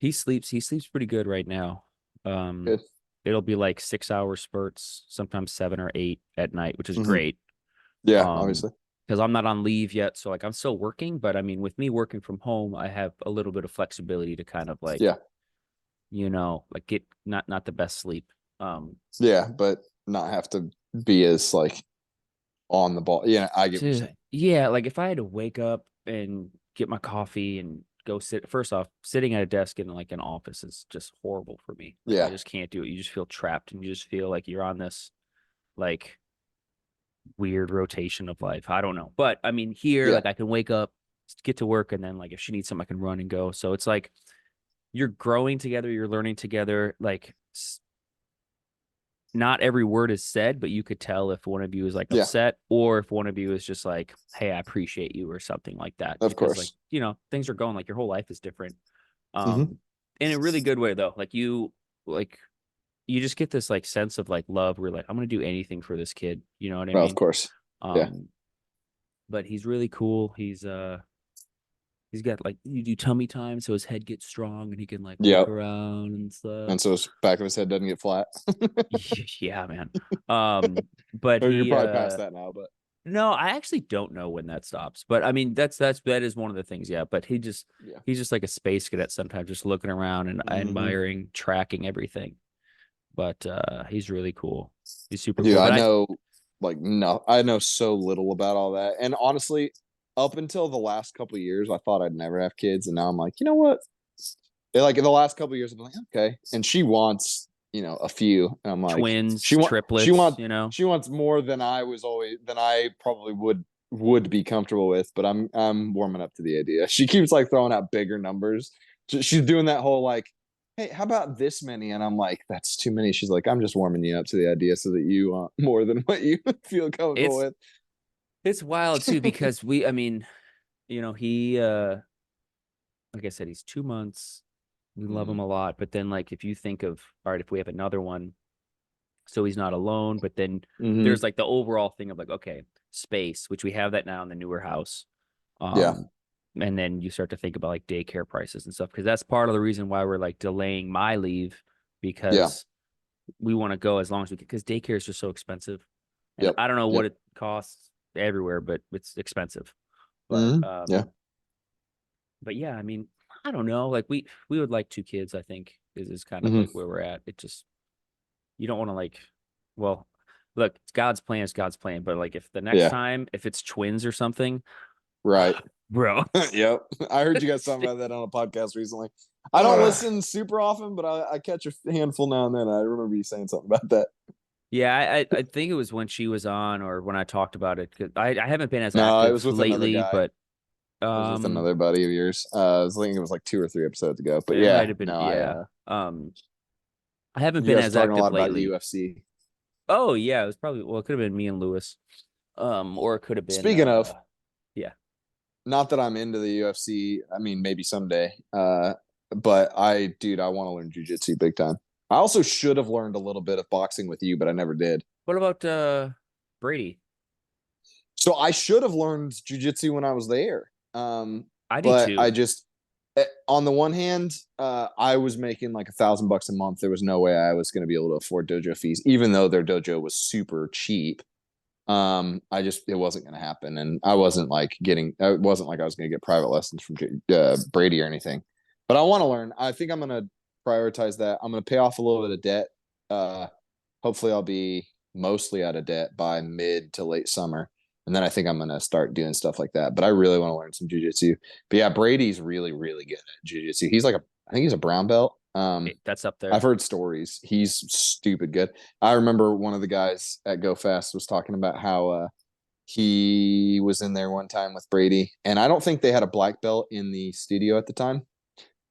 he sleeps pretty good right now. Um, Good. it'll be like 6 hour spurts, sometimes 7 or 8 at night, which is Hmm. great. Yeah. Um, Obviously. because I'm not on leave yet, so like I'm still working, but I mean, with me working from home, I have a little bit of flexibility to kind of like, Yeah. like get not the best sleep. Um, Yeah. But not have to be as like on the ball. Yeah. I get what you're to saying. yeah, like if I had to wake up and get my coffee and go sit, first off, sitting at a desk in like an office is just horrible for me. Like I Yeah. just can't do it. You just feel trapped and you just feel like you're on this like weird rotation of life. I don't know. But I mean, here, Yeah. like I can wake up, get to work, and then like if she needs something, I can run and go. So it's like you're growing together, you're learning together. Like not every word is said, but you could tell if one of you is like Yeah. upset or if one of you is just like, hey, I appreciate you or something like that. Of Because like, course. things are going like your whole life is different. Hmm. In a really good way though. Like you just get this like sense of like love where like I'm gonna do anything for this kid. You know what I Well, of mean? course. Yeah. Um, but he's really cool. He's got like you do tummy time so his head gets strong and he can like walk Yep. around and stuff. And so his back of his head doesn't get flat. Yeah, man. But Or you're he probably past that now, but no, I actually don't know when that stops. But I mean that is one of the things, yeah. But yeah. he's just like a space cadet sometimes, just looking around and Hmm. admiring, tracking everything. But he's really cool. He's super Dude, cool. I But know like no, I know so little about all that. And honestly, up until the last couple of years, I thought I'd never have kids, and now I'm like, you know what? Like in the last couple of years, I'm like, okay. And she wants, a few. And I'm like, she twins, want she triplets, wants she wants more than I probably would be comfortable with. But I'm warming up to the idea. She keeps like throwing out bigger numbers. She's doing that whole like hey, how about this many? And I'm like, that's too many. She's like, I'm just warming you up to the idea so that you want more than what you feel comfortable It's with. it's wild too because I mean, he like I said, he's 2 months. We love him Mhm. a lot, but then like if you think of all right, if we have another one, so he's not alone, but then there's Mhm. like the overall thing of like, okay, space, which we have that now in the newer house. Yeah. Um, and then you start to think about like daycare prices and stuff because that's part of the reason why we're like delaying my leave Yeah. because we want to go as long as we can because daycare is just so expensive. And Yep. I don't know what Yep. it costs everywhere, but it's expensive. But Yeah. yeah, I mean, I don't know. Like we would like two kids, I think, is kind of Hmm. like where we're at. It just you don't want to like well, look, it's God's plan is God's plan, but like if the next Yeah. time if it's twins or something, Right. bro. Yep. I heard you guys talking about that on a podcast recently. I don't Ugh. listen super often, but I catch a handful now and then. I remember you saying something about that. Yeah, I think it was when she was on or when I talked about it. 'Cause I haven't been as No, it active was with another lately, guy. but It was with um, another buddy of yours. I was thinking it was like 2 or 3 episodes ago. But it might yeah, have been no, yeah. I haven't you been guys were as talking a active lot about lately. UFC. Oh yeah, it was probably well, it could have been me and Lewis, or it could have been Speaking of, yeah. not that I'm into the UFC. I mean, maybe someday. But dude, I want to learn jujitsu big time. I also should have learned a little bit of boxing with you, but I never did. What about Brady? So I should have learned jujitsu when I was there. I do But I too. just, on the one hand, I was making like $1,000 a month. There was no way I was going to be able to afford dojo fees, even though their dojo was super cheap. I just it wasn't going to happen, and I wasn't like getting. It wasn't like I was going to get private lessons from Brady or anything. But I want to learn. I think I'm going to prioritize that. I'm going to pay off a little bit of debt. Uh, Hopefully, I'll be mostly out of debt by mid to late summer, and then I think I'm going to start doing stuff like that. But I really want to learn some jujitsu. But yeah, Brady's really really good at jujitsu. He's like I think he's a brown belt. That's up I've there. heard stories. He's stupid good. I remember one of the guys at Go Fast was talking about how he was in there one time with Brady, and I don't think they had a black belt in the studio at the time.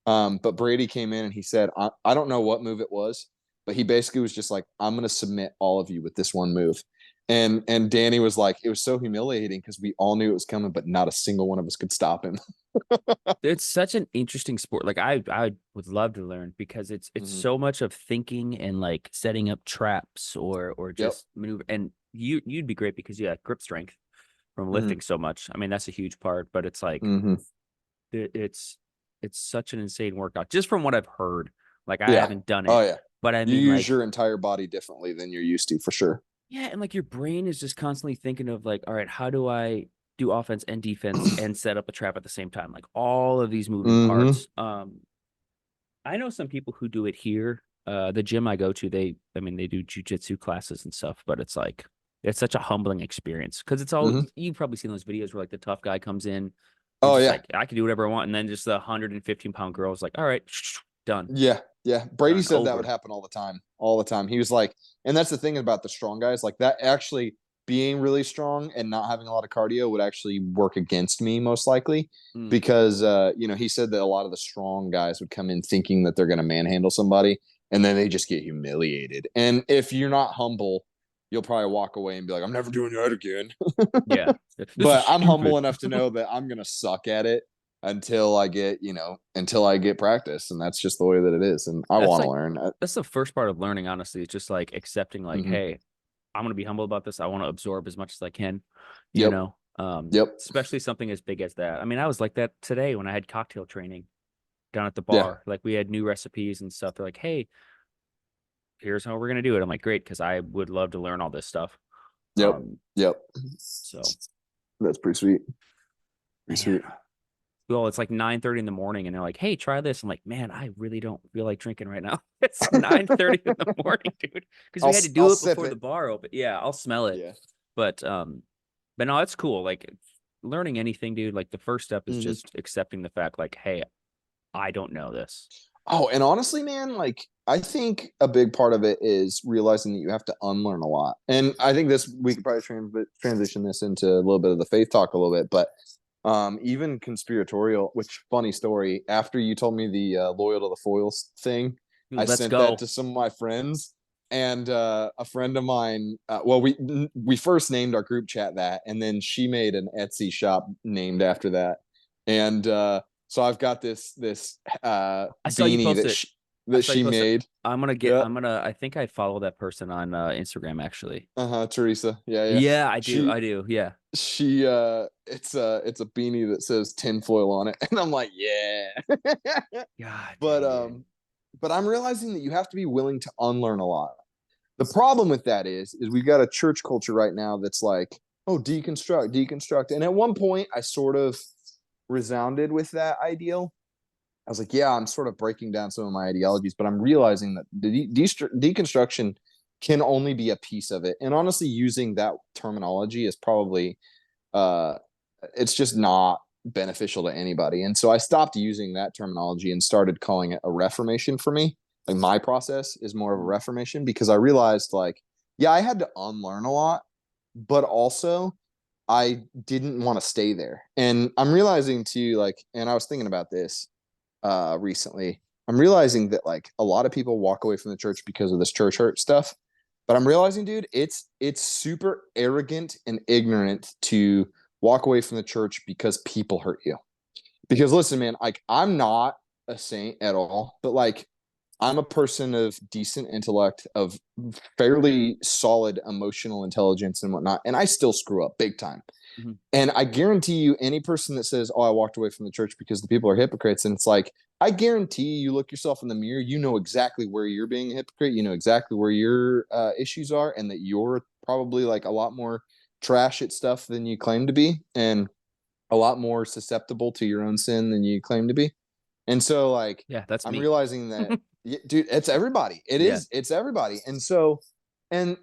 But Brady came in and he said, I don't know what move it was, but he basically was just like, I'm going to submit all of you with this one move. And Danny was like, it was so humiliating because we all knew it was coming, but not a single one of us could stop him. It's such an interesting sport. Like I would love to learn because it's Mm-hmm. so much of thinking and like setting up traps or Yep. just maneuver. And you'd be great because you have grip strength from Mm-hmm. lifting so much. I mean, that's a huge part, but it's like Mm-hmm. it's it's such an insane workout just from what I've heard. Like I Yeah. haven't done Oh it, yeah. but I You mean use like your entire body differently than you're used to for sure. yeah, and like your brain is just constantly thinking of like, all right, how do I do offense and defense and set up a trap at the same time? Like all of these moving Mm-hmm. parts. I know some people who do it here. The gym I go to, I mean, they do jujitsu classes and stuff, but it's like it's such a humbling experience because it's all Mm-hmm. you've probably seen those videos where like the tough guy comes in and Oh just yeah. like I can do whatever I want, and then just the 115-pound girl is like, all right, done, Yeah, yeah. Brady done, said that would over. happen all the time. All the time. He was like, and that's the thing about the strong guys, like that actually being really strong and not having a lot of cardio would actually work against me most likely Mm, because he said that a lot of the strong guys would come in thinking that they're going to manhandle somebody and then they just get humiliated. And if you're not humble, you'll probably walk away and be like, I'm never doing that again. yeah, this is But I'm humble stupid. enough to know that I'm going to suck at it until I get practice, and that's just the way that it is, and I That's want to like learn. that's the first part of learning, honestly. It's just like accepting, like, Mm-hmm. hey, I'm gonna be humble about this. I want to absorb as much as I can, you Yep. know. Yep. Especially something as big as that. I mean, I was like that today when I had cocktail training down at the Yeah. bar. Like we had new recipes and stuff. They're like, hey, here's how we're gonna do it. I'm like, great, because I would love to learn all this stuff. Yep. Um, Yep. so That's pretty sweet. Pretty man. sweet. Well, it's like 9:30 in the morning, and they're like, "Hey, try this." I'm like, "Man, I really don't feel like drinking right now." It's 9:30 in the morning, dude, because we had to I'll do it sip before the it. bar open. Yeah, I'll smell it, Yeah. but no, it's cool. Like learning anything, dude. Like the first step is Mm-hmm. just accepting the fact, like, hey, I don't know this. Oh, and honestly, man, like I think a big part of it is realizing that you have to unlearn a lot. And I think this we could probably transition this into a little bit of the faith talk a little bit, but even conspiratorial, which funny story. After you told me the loyal to the foils thing, I Dude, let's sent that go. to some of my friends. And a friend of mine, well, we first named our group chat that, and then she made an Etsy shop named after that. And so I've got this I saw you beanie post that it. I saw you she post it. made. Yeah. I think I follow that person on Instagram actually. Uh-huh, Teresa. Yeah, yeah. Yeah, I do. She I do. Yeah. she it's a beanie that says tinfoil on it. And I'm like, yeah. God But dang. but I'm realizing that you have to be willing to unlearn a lot. The problem with that is we've got a church culture right now that's like, oh, deconstruct, deconstruct. And at one point I sort of resounded with that ideal. I was like, yeah, I'm sort of breaking down some of my ideologies, but I'm realizing that the deconstruction can only be a piece of it. And honestly, using that terminology is probably uh it's just not beneficial to anybody. And so I stopped using that terminology and started calling it a reformation for me. Like my process is more of a Mhm. reformation because I realized like, yeah, I had to unlearn a lot, but also I didn't want to stay there. And I'm realizing too, like, and I was thinking about this recently. I'm realizing that like a lot of people walk away from the church because of this church hurt stuff. But I'm realizing, dude, it's super arrogant and ignorant to walk away from the church because people hurt you. Because listen, man, like I'm not a saint at all, but like I'm a person of decent intellect, of fairly solid emotional intelligence and whatnot, and I still screw up big time. Mhm. And I guarantee you, any person that says, "Oh, I walked away from the church because the people are hypocrites," and it's like, I guarantee you look yourself in the mirror, you know exactly where you're being a hypocrite, you know exactly where your issues are, and that you're probably like a lot more trash at stuff than you claim to be, and a lot more susceptible to your own sin than you claim to be. And so, like, Yeah, that's I'm me. realizing that, dude, it's everybody. Yeah. It's everybody. And so, and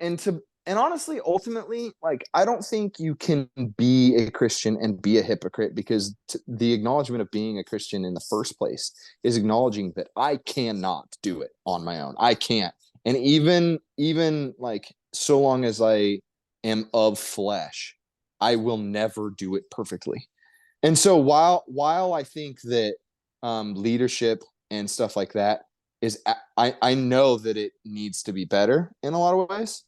honestly, ultimately, like, I don't think you can be a Christian and be a hypocrite because the acknowledgement of being a Christian in the first place is acknowledging that I cannot do it on my own. I can't. And even like so long as I am of flesh, I will never do it perfectly. And so while I think that leadership and stuff like that is, I know that it needs to be better in a lot of ways.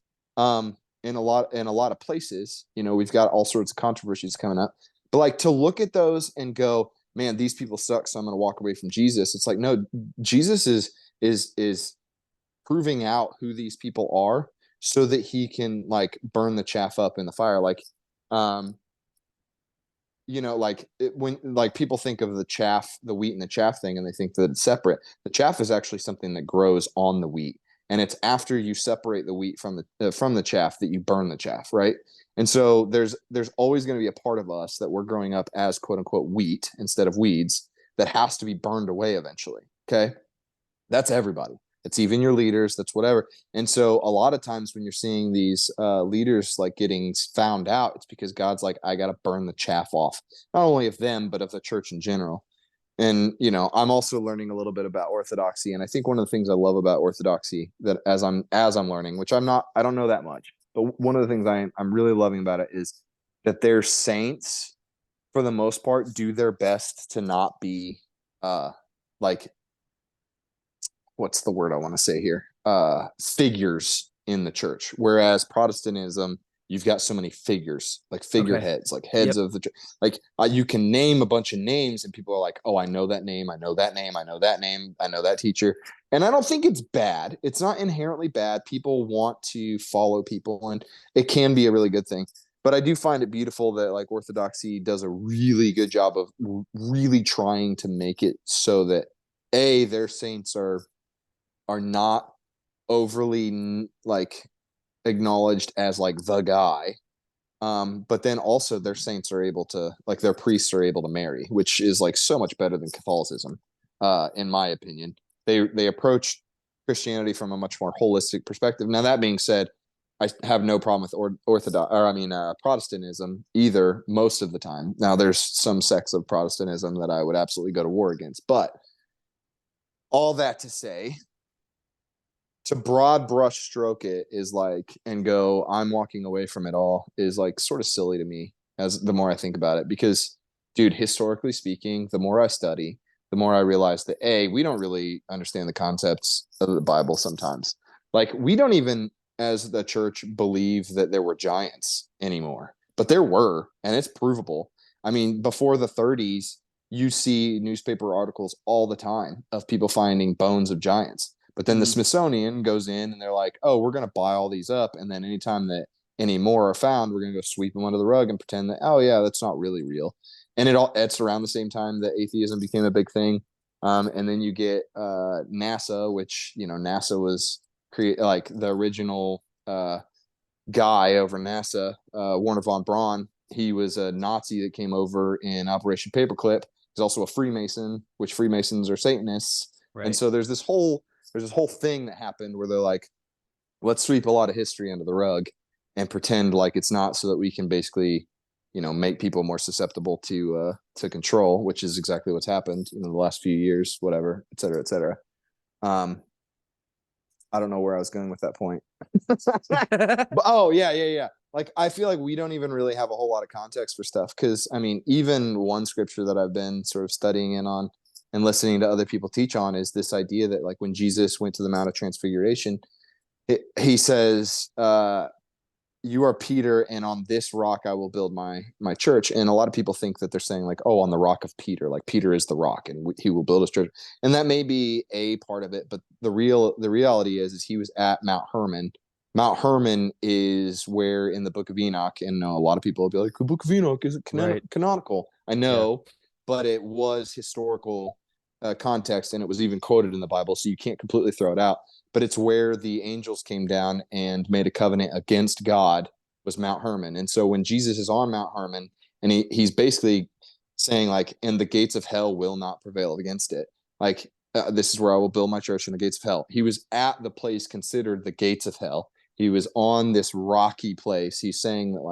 In a lot of places, you know, we've got all sorts of controversies coming up. But like to look at those and go, man, these people suck, so I'm going to walk away from Jesus. It's like, no, Jesus is proving out who these people are so that he can like burn the chaff up in the fire. Like, um, you know, like when like people think of the chaff, the wheat and the chaff thing, and they think that it's separate. The chaff is actually something that grows on the wheat, and it's after you separate the wheat from the chaff that you burn the chaff, right? And so there's always going to be a part of us that we're growing up as quote unquote wheat instead of weeds that has to be burned away eventually. Okay, that's everybody. It's even your leaders. That's whatever. And so a lot of times when you're seeing these leaders like getting found out, it's because God's like, I got to burn the chaff off, not only of them, but of the church in general. And, you know, I'm also learning a little bit about orthodoxy. And I think one of the things I love about orthodoxy that as I'm learning, which I don't know that much, but one of the things I'm really loving about it is that their saints, for the most part, do their best to not be like what's the word I want to say here? Figures in the church. Whereas Protestantism, you've got so many figures, like Okay. figureheads, like heads Yep. of the church. Like you can name a bunch of names, and people are like, "Oh, I know that name. I know that name. I know that name. I know that teacher." And I don't think it's bad. It's not inherently bad. People want to follow people, and it can be a really good thing. But I do find it beautiful that like Orthodoxy does a really good job of really trying to make it so that their saints are not overly like acknowledged as like the guy, but then also their saints are able to like their priests are able to marry, which is like so much better than Catholicism, in my opinion. They approach Christianity from a much more holistic perspective. Now that being said, I have no problem with orthodox or I mean Protestantism either most of the time. Now there's some sects of Protestantism that I would absolutely go to war against, but all that to say, to broad brush stroke it is like and go I'm walking away from it all is like sort of silly to me as the more I think about it because dude, historically speaking, the more I study, the more I realize that we don't really understand the concepts of the Bible sometimes. Like we don't even, as the church, believe that there were giants anymore, but there were, and it's provable. I mean, before the 30s, you see newspaper articles all the time of people finding bones of giants. But then the Mhm. Smithsonian goes in and they're like, oh, we're going to buy all these up. And then anytime that any more are found, we're going to go sweep them under the rug and pretend that, oh, yeah, that's not really real. And it's around the same time that atheism became a big thing. And then you get NASA, which, NASA was like the original guy over NASA, Warner von Braun. He was a Nazi that came over in Operation Paperclip. He's also a Freemason, which Freemasons are Satanists. And Right. so there's this whole thing that happened where they're like, let's sweep a lot of history under the rug and pretend like it's not, so that we can basically, make people more susceptible to control, which is exactly what's happened in the last few years, whatever, et cetera, et cetera. Um, I don't know where I was going with that point. But oh yeah, yeah, yeah. Like I feel like we don't even really have a whole lot of context for stuff, because I mean, even one scripture that I've been sort of studying in on and listening to other people teach on is this idea that like when Jesus went to the Mount of Transfiguration, he says, "You are Peter, and on this rock I will build my church." And a lot of people think that they're saying like, "Oh, on the rock of Peter," like Peter is the rock, and he will build his church. And that may be a part of it, but the reality is he was at Mount Hermon. Mount Hermon is where in the Book of Enoch, and a lot of people will be like, "The Book of Enoch isn't Right. canonical." I Yeah. know, but it was historical context, and it was even quoted in the Bible, so you can't completely throw it out. But it's where the angels came down and made a covenant against God, was Mount Hermon. And so when Jesus is on Mount Hermon, and he's basically saying like, and the gates of hell will not prevail against it. Like, this is where I will build my church in the gates of hell. He was at the place considered the gates of hell. He was on this rocky place. He's saying that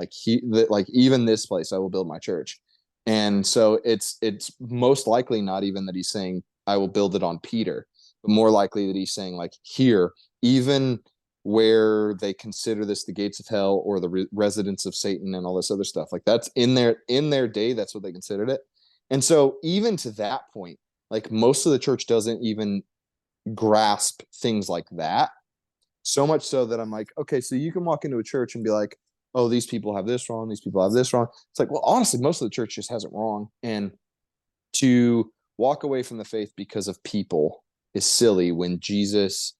like even this place I will build my church. And so it's most likely not even that he's saying I will build it on Peter, but more likely that he's saying like, here, even where they consider this the gates of hell or the residence of Satan and all this other stuff, like that's in their day, that's what they considered it. And so even to that point, like most of the church doesn't even grasp things like that. So much so that I'm like, okay, so you can walk into a church and be like, oh, these people have this wrong, these people have this wrong. It's like, well, honestly, most of the church just has it wrong. And to walk away from the faith because of people is silly, when Jesus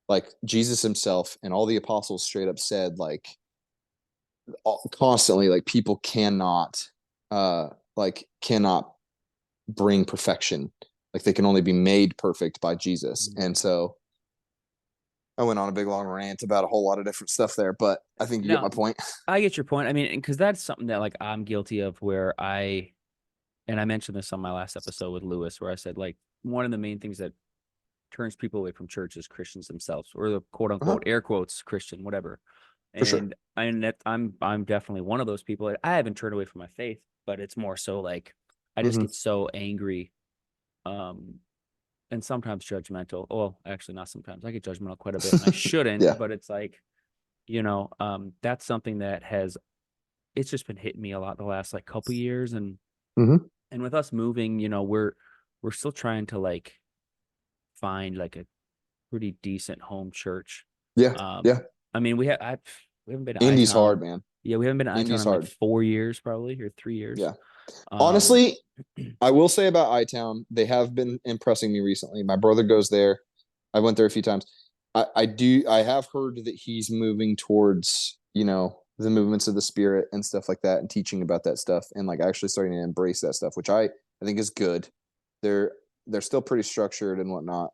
himself and all the apostles straight up said, like, constantly, like, people cannot bring perfection. Like, they can only be made perfect by Jesus. Mhm. And so I went on a big long rant about a whole lot of different stuff there, but I think you get my No, point. I get your point. I mean, because that's something that like I'm guilty of, where and I mentioned this on my last episode with Lewis, where I said like one of the main things that turns people away from church is Christians themselves, or the quote Uh-huh. unquote air quotes Christian, whatever. For sure. I'm definitely one of those people. I haven't turned away from my faith, but it's more so like I just Mm-hmm. get so angry, um, and sometimes judgmental. Well, actually, not sometimes. I get judgmental quite a bit, and I shouldn't. Yeah. But it's like, that's something that has it's just been hitting me a lot the last like couple years, Mm-hmm. and with us moving, we're still trying to like find like a pretty decent home church. Yeah. Um, Yeah. I mean, we haven't been to Indy's iTown. hard, man. Yeah, we haven't been to iTown Indy's in like hard. 4 years, probably, or 3 years. Yeah. Um, Honestly, I will say about iTown, they have been impressing me recently. My brother goes there. I went there a few times. I have heard that he's moving towards, the movements of the spirit and stuff like that, and teaching about that stuff, and like actually starting to embrace that stuff, which I think is good. They're they're still pretty structured and whatnot.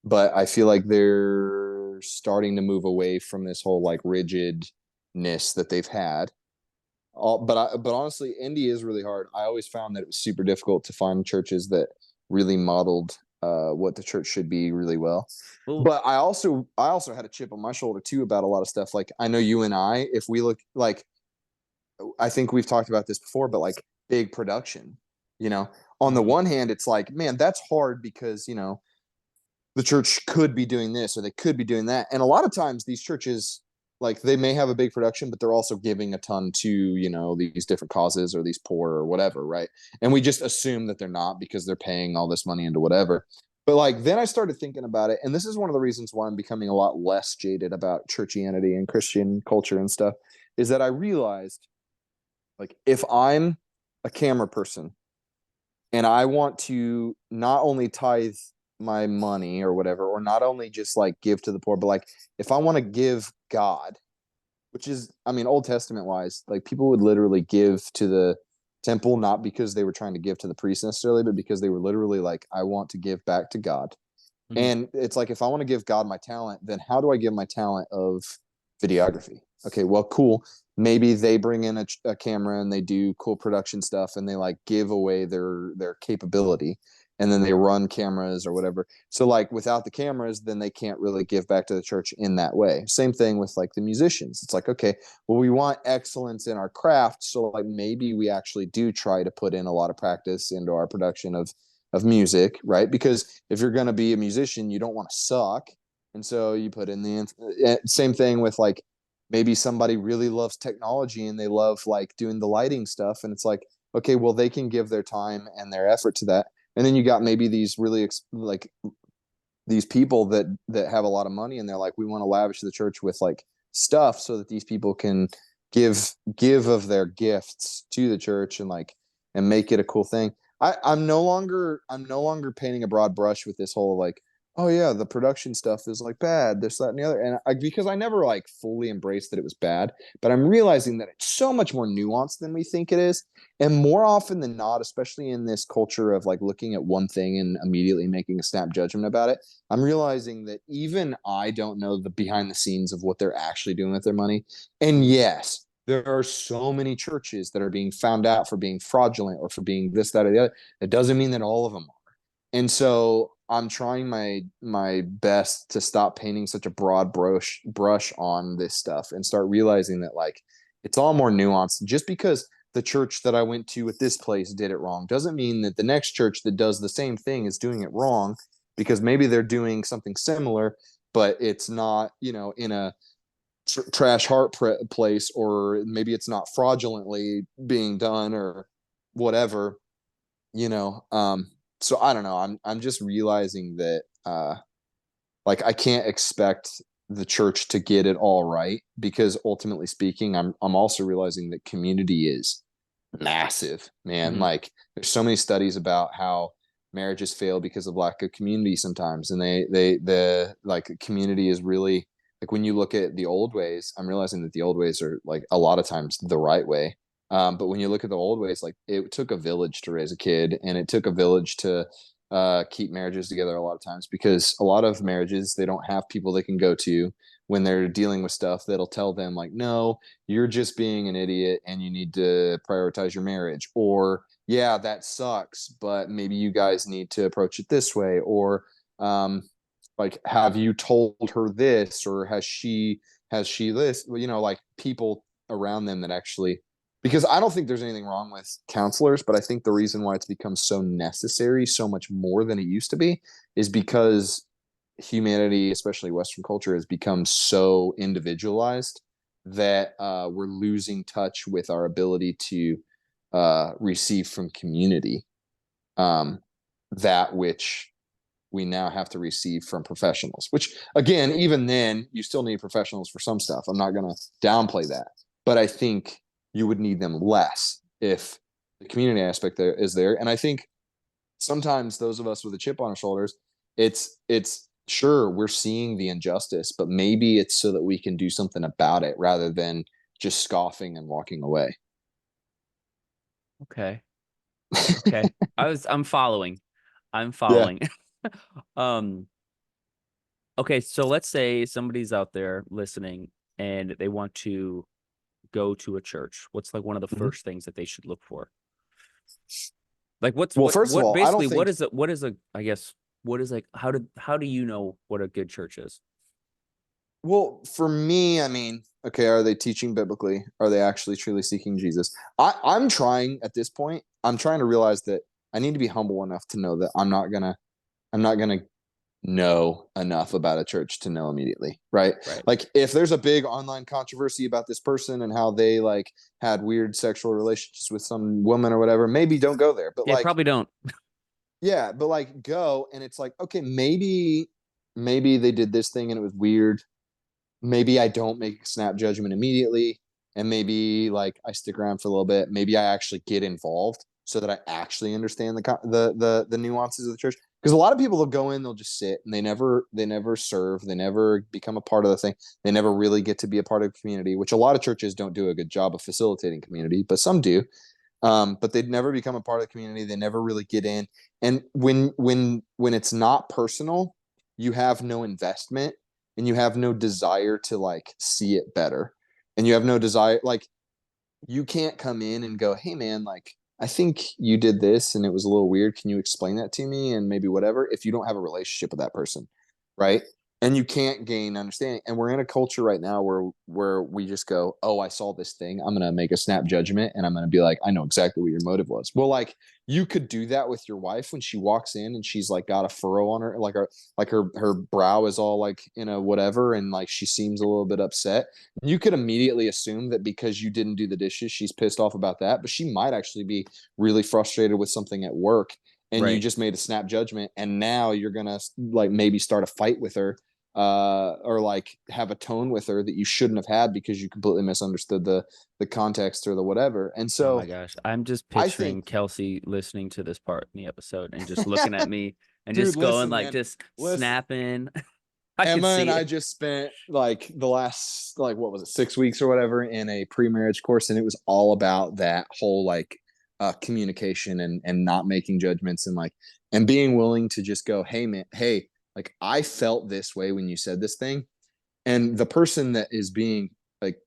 But I feel like they're starting to move away from this whole like rigidness that they've had. But honestly, Indy is really hard. I always found that it was super difficult to find churches that really modeled what the church should be really well. well, But I also had a chip on my shoulder too about a lot of stuff. Like I know you and I, if we look like, I think we've talked about this before, but like big production, you know, on the mhm, one hand, it's like, man, that's hard because the church could be doing this or they could be doing that, and a lot of times these churches like they may have a big production, but they're also giving a ton to, you know, these different causes or these poor or whatever, right? And we just assume that they're not because they're paying all this money into whatever. But like then I started thinking about it, and this is one of the reasons why I'm becoming a lot less jaded about churchianity and Christian culture and stuff, is that I realized like if I'm a camera person and I want to not only tithe my money or whatever, or not only just like give to the poor, but like if I want to give God, which is, I mean, Old Testament wise, like people would literally give to the temple, not because they were trying to give to the priest necessarily, but because they were literally like, I want to give back to God. Mhm. And it's like, if I want to give God my talent, then how do I give my talent of videography? Okay, well, cool. Maybe they bring in a camera and they do cool production stuff and they like give away their capability, and then they run cameras or whatever. So like without the cameras, then they can't really give back to the church in that way. Same thing with like the musicians. It's like, okay, well, we want excellence in our craft, so like maybe we actually do try to put in a lot of practice into our production of music, right? Because if you're going to be a musician, you don't want to suck. And so you put in the same thing with like maybe somebody really loves technology and they love like doing the lighting stuff. And it's like, okay, well, they can give their time and their effort to that. And then you got maybe these really like these people that have a lot of money and they're like, we want to lavish the church with like stuff so that these people can give of their gifts to the church and like and make it a cool thing. I'm no longer painting a broad brush with this whole like, oh yeah, the production stuff is like bad, this, that, and the other. And because I never like fully embraced that it was bad, but I'm realizing that it's so much more nuanced than we think it is. And more often than not, especially in this culture of like looking at one thing and immediately making a snap judgment about it, I'm realizing that even I don't know the behind the scenes of what they're actually doing with their money. And yes, there are so many churches that are being found out for being fraudulent or for being this, that, or the other. It doesn't mean that all of them are. And so I'm trying my best to stop painting such a broad brush on this stuff and start realizing that like it's all more nuanced. Just because the church that I went to at this place did it wrong doesn't mean that the next church that does the same thing is doing it wrong, because maybe they're doing something similar, but it's not, you know, in a trash heart place, or maybe it's not fraudulently being done or whatever, you know. So I don't know, I'm just realizing that like I can't expect the church to get it all right, because ultimately speaking, I'm also realizing that community is massive, man. Mhm. Like there's so many studies about how marriages fail because of lack of community sometimes, and the like community is really like, when you look at the old ways, I'm realizing that the old ways are like a lot of times the right way. But when you look at the old ways, like it took a village to raise a kid, and it took a village to keep marriages together a lot of times, because a lot of marriages, they don't have people they can go to when they're dealing with stuff that'll tell them like, no, you're just being an idiot and you need to prioritize your marriage, or yeah, that sucks, but maybe you guys need to approach it this way, or um like, have you told her this, or has she this, you know, like people around them that actually, because I don't think there's anything wrong with counselors, but I think the reason why it's become so necessary, so much more than it used to be, is because humanity, especially Western culture, has become so individualized that we're losing touch with our ability to receive from community um, that which we now have to receive from professionals. Which, again, even then, you still need professionals for some stuff. I'm not going to downplay that, but I think you would need them less if the community aspect there is there. And I think sometimes those of us with a chip on our shoulders, it's sure we're seeing the injustice, but maybe it's so that we can do something about it rather than just scoffing and walking away. Okay. Okay. I'm following. I'm Yeah. following. Um, okay, so let's say somebody's out there listening and they want to go to a church. What's like one of the Mhm. first things that they should look for? Like what's Well, first of what all, I don't basically think, what is a I guess what is like how do you know what a good church is? well, for me, I mean, okay, are they teaching biblically? Are they actually truly seeking Jesus? I'm trying at this point, I'm trying to realize that I need to be humble enough to know that I'm not gonna know enough about a church to know immediately, right? Right. Like if there's a big online controversy about this person and how they like had weird sexual relationships with some woman or whatever, maybe don't go there. But Yeah, like, probably don't. yeah, but like go and it's like, okay, maybe they did this thing and it was weird. Maybe I don't make a snap judgment immediately, and maybe like I stick around for a little bit. Maybe I actually get involved so that I actually understand the nuances of the church. Because a lot of people will go in, they'll just sit, and they never serve, they never become a part of the thing, they never really get to be a part of the community. Which a lot of churches don't do a good job of facilitating community, but some do. But they'd never become a part of the community. They never really get in. And when it's not personal, you have no investment and you have no desire to like see it better. And you have no desire, like you can't come in and go, hey man, like I think you did this and it was a little weird. Can you explain that to me? And maybe whatever, if you don't have a relationship with that person, right? And you can't gain understanding. And we're in a culture right now where we just go, oh, I saw this thing. I'm gonna make a snap judgment and I'm gonna be like, I know exactly what your motive was. Well, like you could do that with your wife when she walks in and she's like got a furrow on her, like her brow is all like in a whatever, and like she seems a little bit upset. You could immediately assume that because you didn't do the dishes, she's pissed off about that, but she might actually be really frustrated with something at work, and you Right. just made a snap judgment, and now you're gonna like maybe start a fight with her, or like have a tone with her that you shouldn't have had because you completely misunderstood the context or the whatever. And Oh my so gosh. I'm just I think, picturing Kelsey listening to this part in the episode and just looking at me and dude, just going listen, like man, just listen. snapping. I could Emma and see I it. just spent like the last like what was it 6 weeks or whatever in a pre-marriage course, and it was all about that whole like communication and not making judgments and like and being willing to just go, hey man, hey, like I felt this way when you said this thing, and the person that is like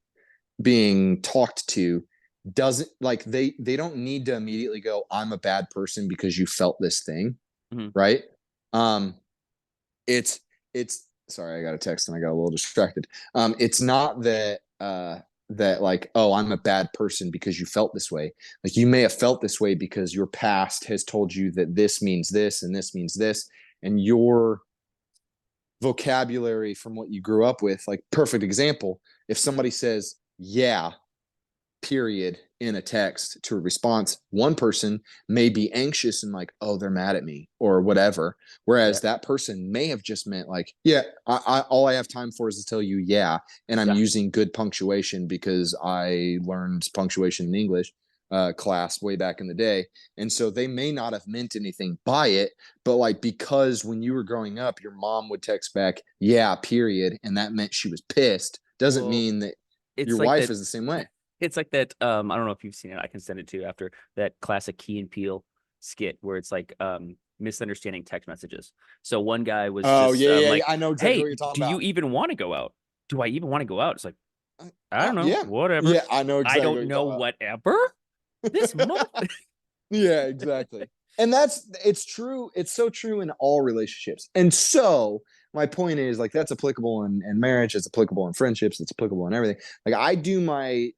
being talked to doesn't like they don't need to immediately go, I'm a bad person because you felt this thing, Mhm. right? um it's sorry, I got a text and I got a little distracted. It's not that that like, oh, I'm a bad person because you felt this way. Like you may have felt this way because your past has told you that this means this and this means this, and your vocabulary from what you grew up with, like perfect example, if somebody says yeah period in a text to a response, one person may be anxious and like, oh, they're mad at me or whatever. Yeah. Whereas that person may have just meant like, yeah, I all I have time for is to tell you, yeah, and I'm Yeah. using good punctuation because I learned punctuation in English class way back in the day. And so they may not have meant anything by it, but like because when you were growing up, your mom would text back, yeah, period, and that meant she was pissed, doesn't Well, mean that your it's like wife that. is the same way. It's like that. I don't know if you've seen it. I can send it to you after that classic Key and Peele skit where it's like misunderstanding text messages. So one guy was Oh just yeah, yeah, yeah. like, I know exactly "Hey, what you're talking do about. you even want to go out? Do I even want to go out?" It's like, I don't know, Yeah, whatever. yeah. I know I exactly what don't you're know talking whatever. This about. mother. Yeah, exactly. And it's true. It's so true in all relationships. And so my point is like that's applicable in marriage. It's applicable in friendships. It's applicable in everything. Like I do my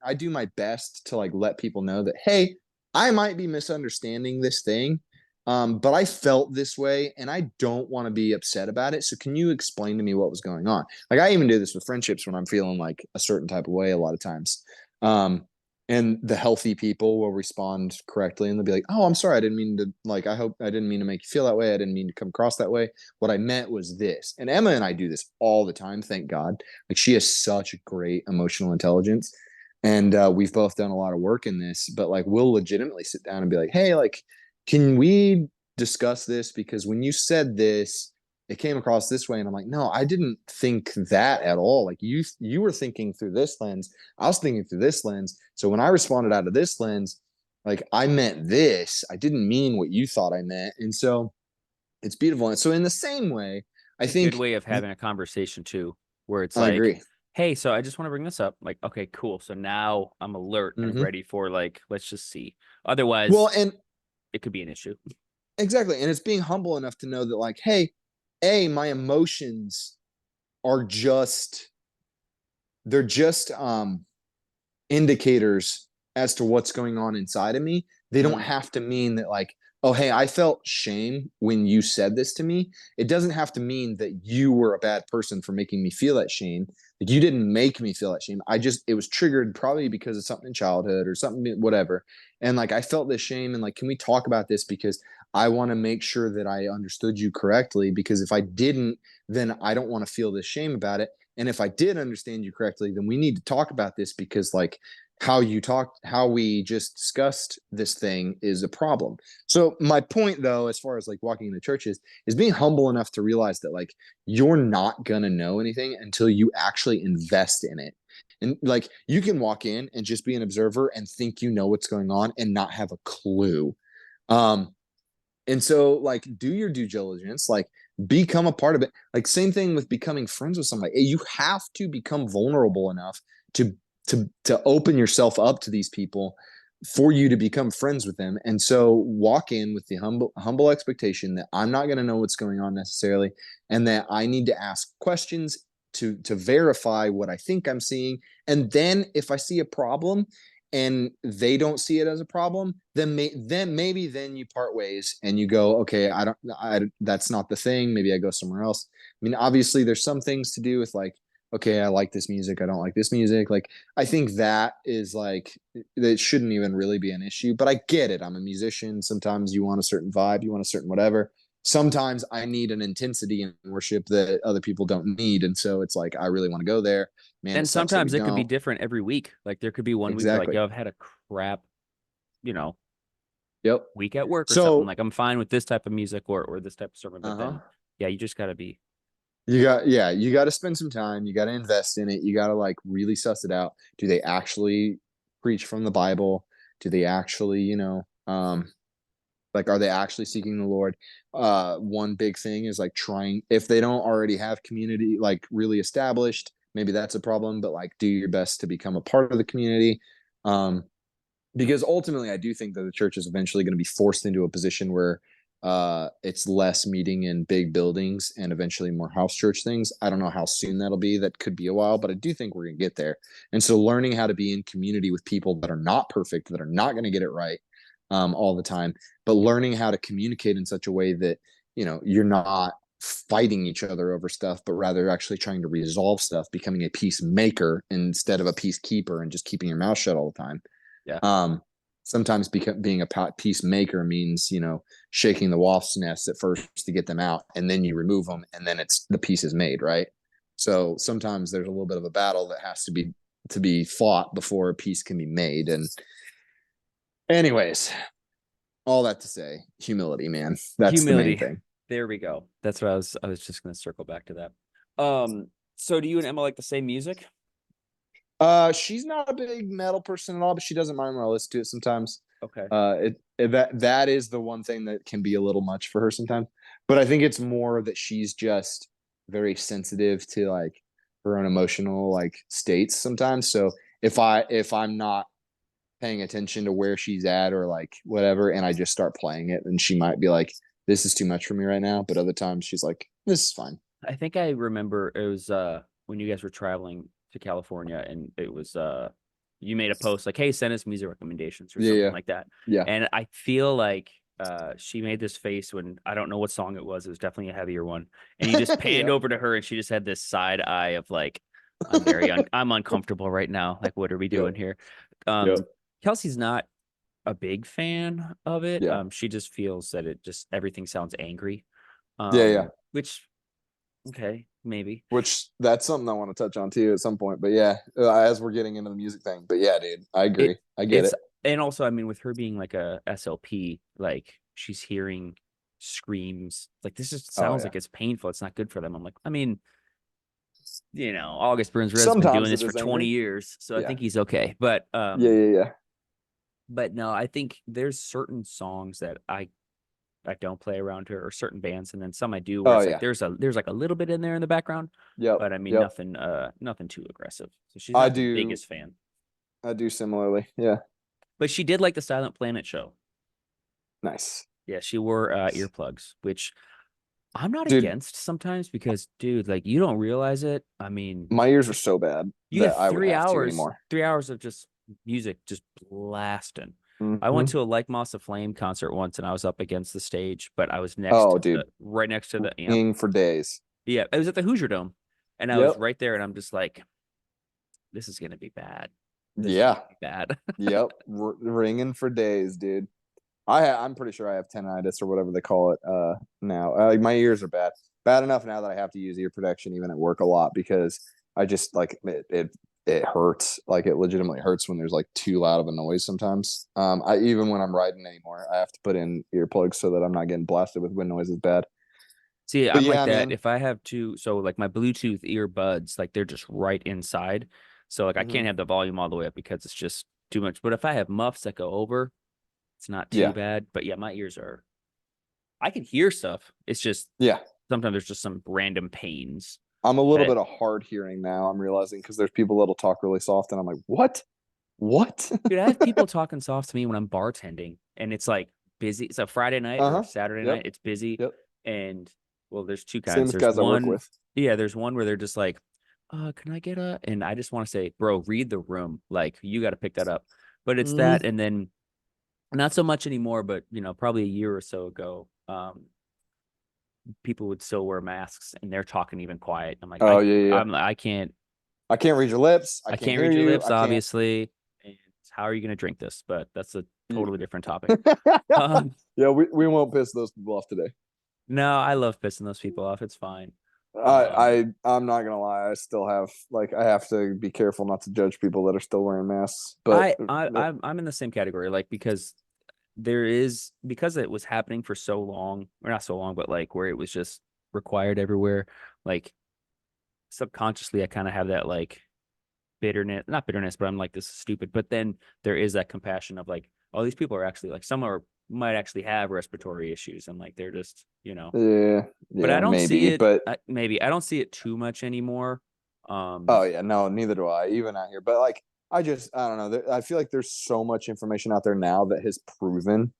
best to like let people know that hey, I might be misunderstanding this thing. But I felt this way and I don't want to be upset about it. So can you explain to me what was going on? Like I even do this with friendships when I'm feeling like a certain type of way a lot of times. And the healthy people will respond correctly and they'll be like, oh, I'm sorry, I didn't mean to, like, I hope I didn't mean to make you feel that way, I didn't mean to come across that way, what I meant was this. And Emma and I do this all the time, thank God. Like she has such great emotional intelligence, and we've both done a lot of work in this, but like we'll legitimately sit down and be like, hey, like can we discuss this, because when you said this it came across this way, and I'm like, no, I didn't think that at all. Like you were thinking through this lens, I was thinking through this lens. So when I responded out of this lens, like I meant this. I didn't mean what you thought I meant. And so it's beautiful. And so in the same way, I It's a good think way of having a conversation too, where it's I like, agree. "Hey, so I just want to bring this up." Like, okay, cool. So now I'm alert and Mm-hmm. ready for like, let's just see. Well, Otherwise, and it could be an issue. exactly. And it's being humble enough to know that, like, hey, my emotions are just, they're just indicators as to what's going on inside of me. They don't Mhm. have to mean that like, oh, hey, I felt shame when you said this to me. It doesn't have to mean that you were a bad person for making me feel that shame. Like you didn't make me feel that shame. It was triggered probably because of something in childhood or something, whatever. And like I felt this shame and like, can we talk about this? Because I want to make sure that I understood you correctly. Because if I didn't, then I don't want to feel this shame about it. And if I did understand you correctly, then we need to talk about this because like how we just discussed this thing is a problem. So my point though, as far as like walking into churches, is being humble enough to realize that like you're not gonna know anything until you actually invest in it. And like you can walk in and just be an observer and think you know what's going on and not have a clue. Um, and so like do your due diligence, like become a part of it. Like same thing with becoming friends with somebody. You have to become vulnerable enough to to open yourself up to these people for you to become friends with them. And so walk in with the humble expectation that I'm not going to know what's going on necessarily and that I need to ask questions to verify what I think I'm seeing. And then if I see a problem and they don't see it as a problem, then maybe then you part ways and you go, okay, I that's not the thing. Maybe I go somewhere else. I mean, obviously, there's some things to do with like, okay, I like this music, I don't like this music. Like, I think that is like that shouldn't even really be an issue. But I get it. I'm a musician. Sometimes you want a certain vibe, you want a certain whatever. Sometimes I need an intensity in worship that other people don't need, and so it's like I really want to go there. Man, it And sucks that we sometimes it could be don't. different every week. Like there could be one week you're like, Exactly. yo, I've had a crap, you know, Yep. week at work or something. So, Like I'm fine with this type of music or this type of sermon, uh but huh. then yeah, you just gotta be You got to spend some time. You got to invest in it. You got to like really suss it out. Do they actually preach from the Bible? Do they actually, like, are they actually seeking the Lord? One big thing is like trying, if they don't already have community like really established, maybe that's a problem, but like do your best to become a part of the community. Um, because ultimately I do think that the church is eventually going to be forced into a position where it's less meeting in big buildings and eventually more house church things. I don't know how soon that'll be. That could be a while, but I do think we're going to get there. And so learning how to be in community with people that are not perfect, that are not going to get it right all the time, but learning how to communicate in such a way that, you're not fighting each other over stuff, but rather actually trying to resolve stuff, becoming a peacemaker instead of a peacekeeper and just keeping your mouth shut all the time. yeah. um, Sometimes being a peacemaker means, shaking the wasp's nest at first to get them out, and then you remove them, and then the peace is made, right? So sometimes there's a little bit of a battle that has to be fought before a peace can be made. And anyways, all that to say, humility, man, that's the main Humility. thing. There we go. That's what I was just gonna circle back to that. So do you and Emma like the same music? She's not a big metal person at all, but she doesn't mind when I listen to it sometimes. Okay. That is the one thing that can be a little much for her sometimes. But I think it's more that she's just very sensitive to like her own emotional like states sometimes. So if I'm not paying attention to where she's at or like whatever, and I just start playing it, then she might be like, "This is too much for me right now." But other times she's like, "This is fine." I think I remember it was when you guys were traveling to California and it was you made a post like, hey, send us music recommendations or Yeah, something yeah, like that. yeah, And I feel like she made this face when I don't know what song it was. It was definitely a heavier one. And you just panned yeah, over to her and she just had this side eye of like, I'm uncomfortable right now. Like, what are we yep, doing here? yep, Kelsey's not a big fan of it. yeah, She just feels that it just everything sounds angry. yeah, yeah. Which okay, maybe. Which that's something I want to touch on too at some point. But yeah, as we're getting into the music thing. But yeah, dude, I It agree. I get it's it. and also I mean with her being like a SLP, like she's hearing screams. Like this just Oh sounds yeah. like it's painful. It's not good for them. I'm like, I mean, August Burns Red's been doing Sometimes this it for is 20 angry. years, so I Yeah. think he's okay. But Yeah, yeah, yeah. no, I think there's certain songs that I don't play around her or certain bands, and then some I do where Oh it's like yeah. there's like a little bit in there in the background, Yep. but I mean Yep. nothing too aggressive. So she's I not the do. biggest fan. I do similarly. Yeah. But she did like the Silent Planet show. Nice. Yeah, she wore Nice. earplugs, which I'm not Dude, against sometimes because, dude, like you don't realize it. I mean, my ears are so bad you get that I would have to anymore. 3 hours of just music just blasting. I went Hmm. to a Like Moss Aflame concert once, and I was up against the stage, but I was Oh, dude, right next to the amp. ringing for days. Yeah, it was at the Hoosier Dome, and I was Yep. right there, and I'm just like, this is gonna be bad. This is Yeah. gonna be bad. Yep. Ringing for days, dude. I'm pretty sure I have tinnitus or whatever they call it now. My ears are bad enough now that I have to use ear protection even at work a lot because I just like it hurts. Like it legitimately hurts when there's like too loud of a noise sometimes. I even when I'm riding anymore, I have to put in earplugs so that I'm not getting blasted with wind noises bad. See, But I'm like yeah, that. man. If I have so like my Bluetooth earbuds, like they're just right inside. So like I Hmm. can't have the volume all the way up because it's just too much. But if I have muffs that go over, it's not too Yeah. bad. But yeah, my ears are I can hear stuff. It's just Yeah. sometimes there's just some random pains I'm a little that bit of hard hearing now. I'm realizing because there's people that'll talk really soft and I'm like, what? What? dude, I have people talking soft to me when I'm bartending and it's like busy. It's a Friday night or a Uh-huh. Saturday night. Yep. It's busy. Yep. And well, there's two Same kinds. with There's guys I work one, with. yeah, there's one where they're just like, can I get a and I just want to say, bro, read the room. Like you got to pick that up. But it's Hmm. that, and then not so much anymore, but probably a year or so ago, people would still wear masks and they're talking even quiet. I'm like, Oh yeah, yeah. I can't I can't read your lips. I I can't can't hear read your you. lips, I can't. obviously. And how are you going to drink this? But that's a Yeah, totally different topic. Um, yeah, we won't piss those people off today. no, I love pissing those people off. It's fine. I'm not gonna lie. I still have like I have to be careful not to judge people that are still wearing masks. But I'm in the same category, like because because it was happening for so long, or not so long, but like where it was just required everywhere. Like subconsciously, I kind of have that like bitterness, not bitterness, but I'm like, this is stupid. But then there is that compassion of like, oh, these people are actually like, some are might actually have respiratory issues, and like they're just, yeah, But I yeah, don't see maybe. it. But Maybe I don't see it too much anymore. oh yeah, no, neither do I. Even out here, but like I don't know. I feel like there's so much information out there now that has proven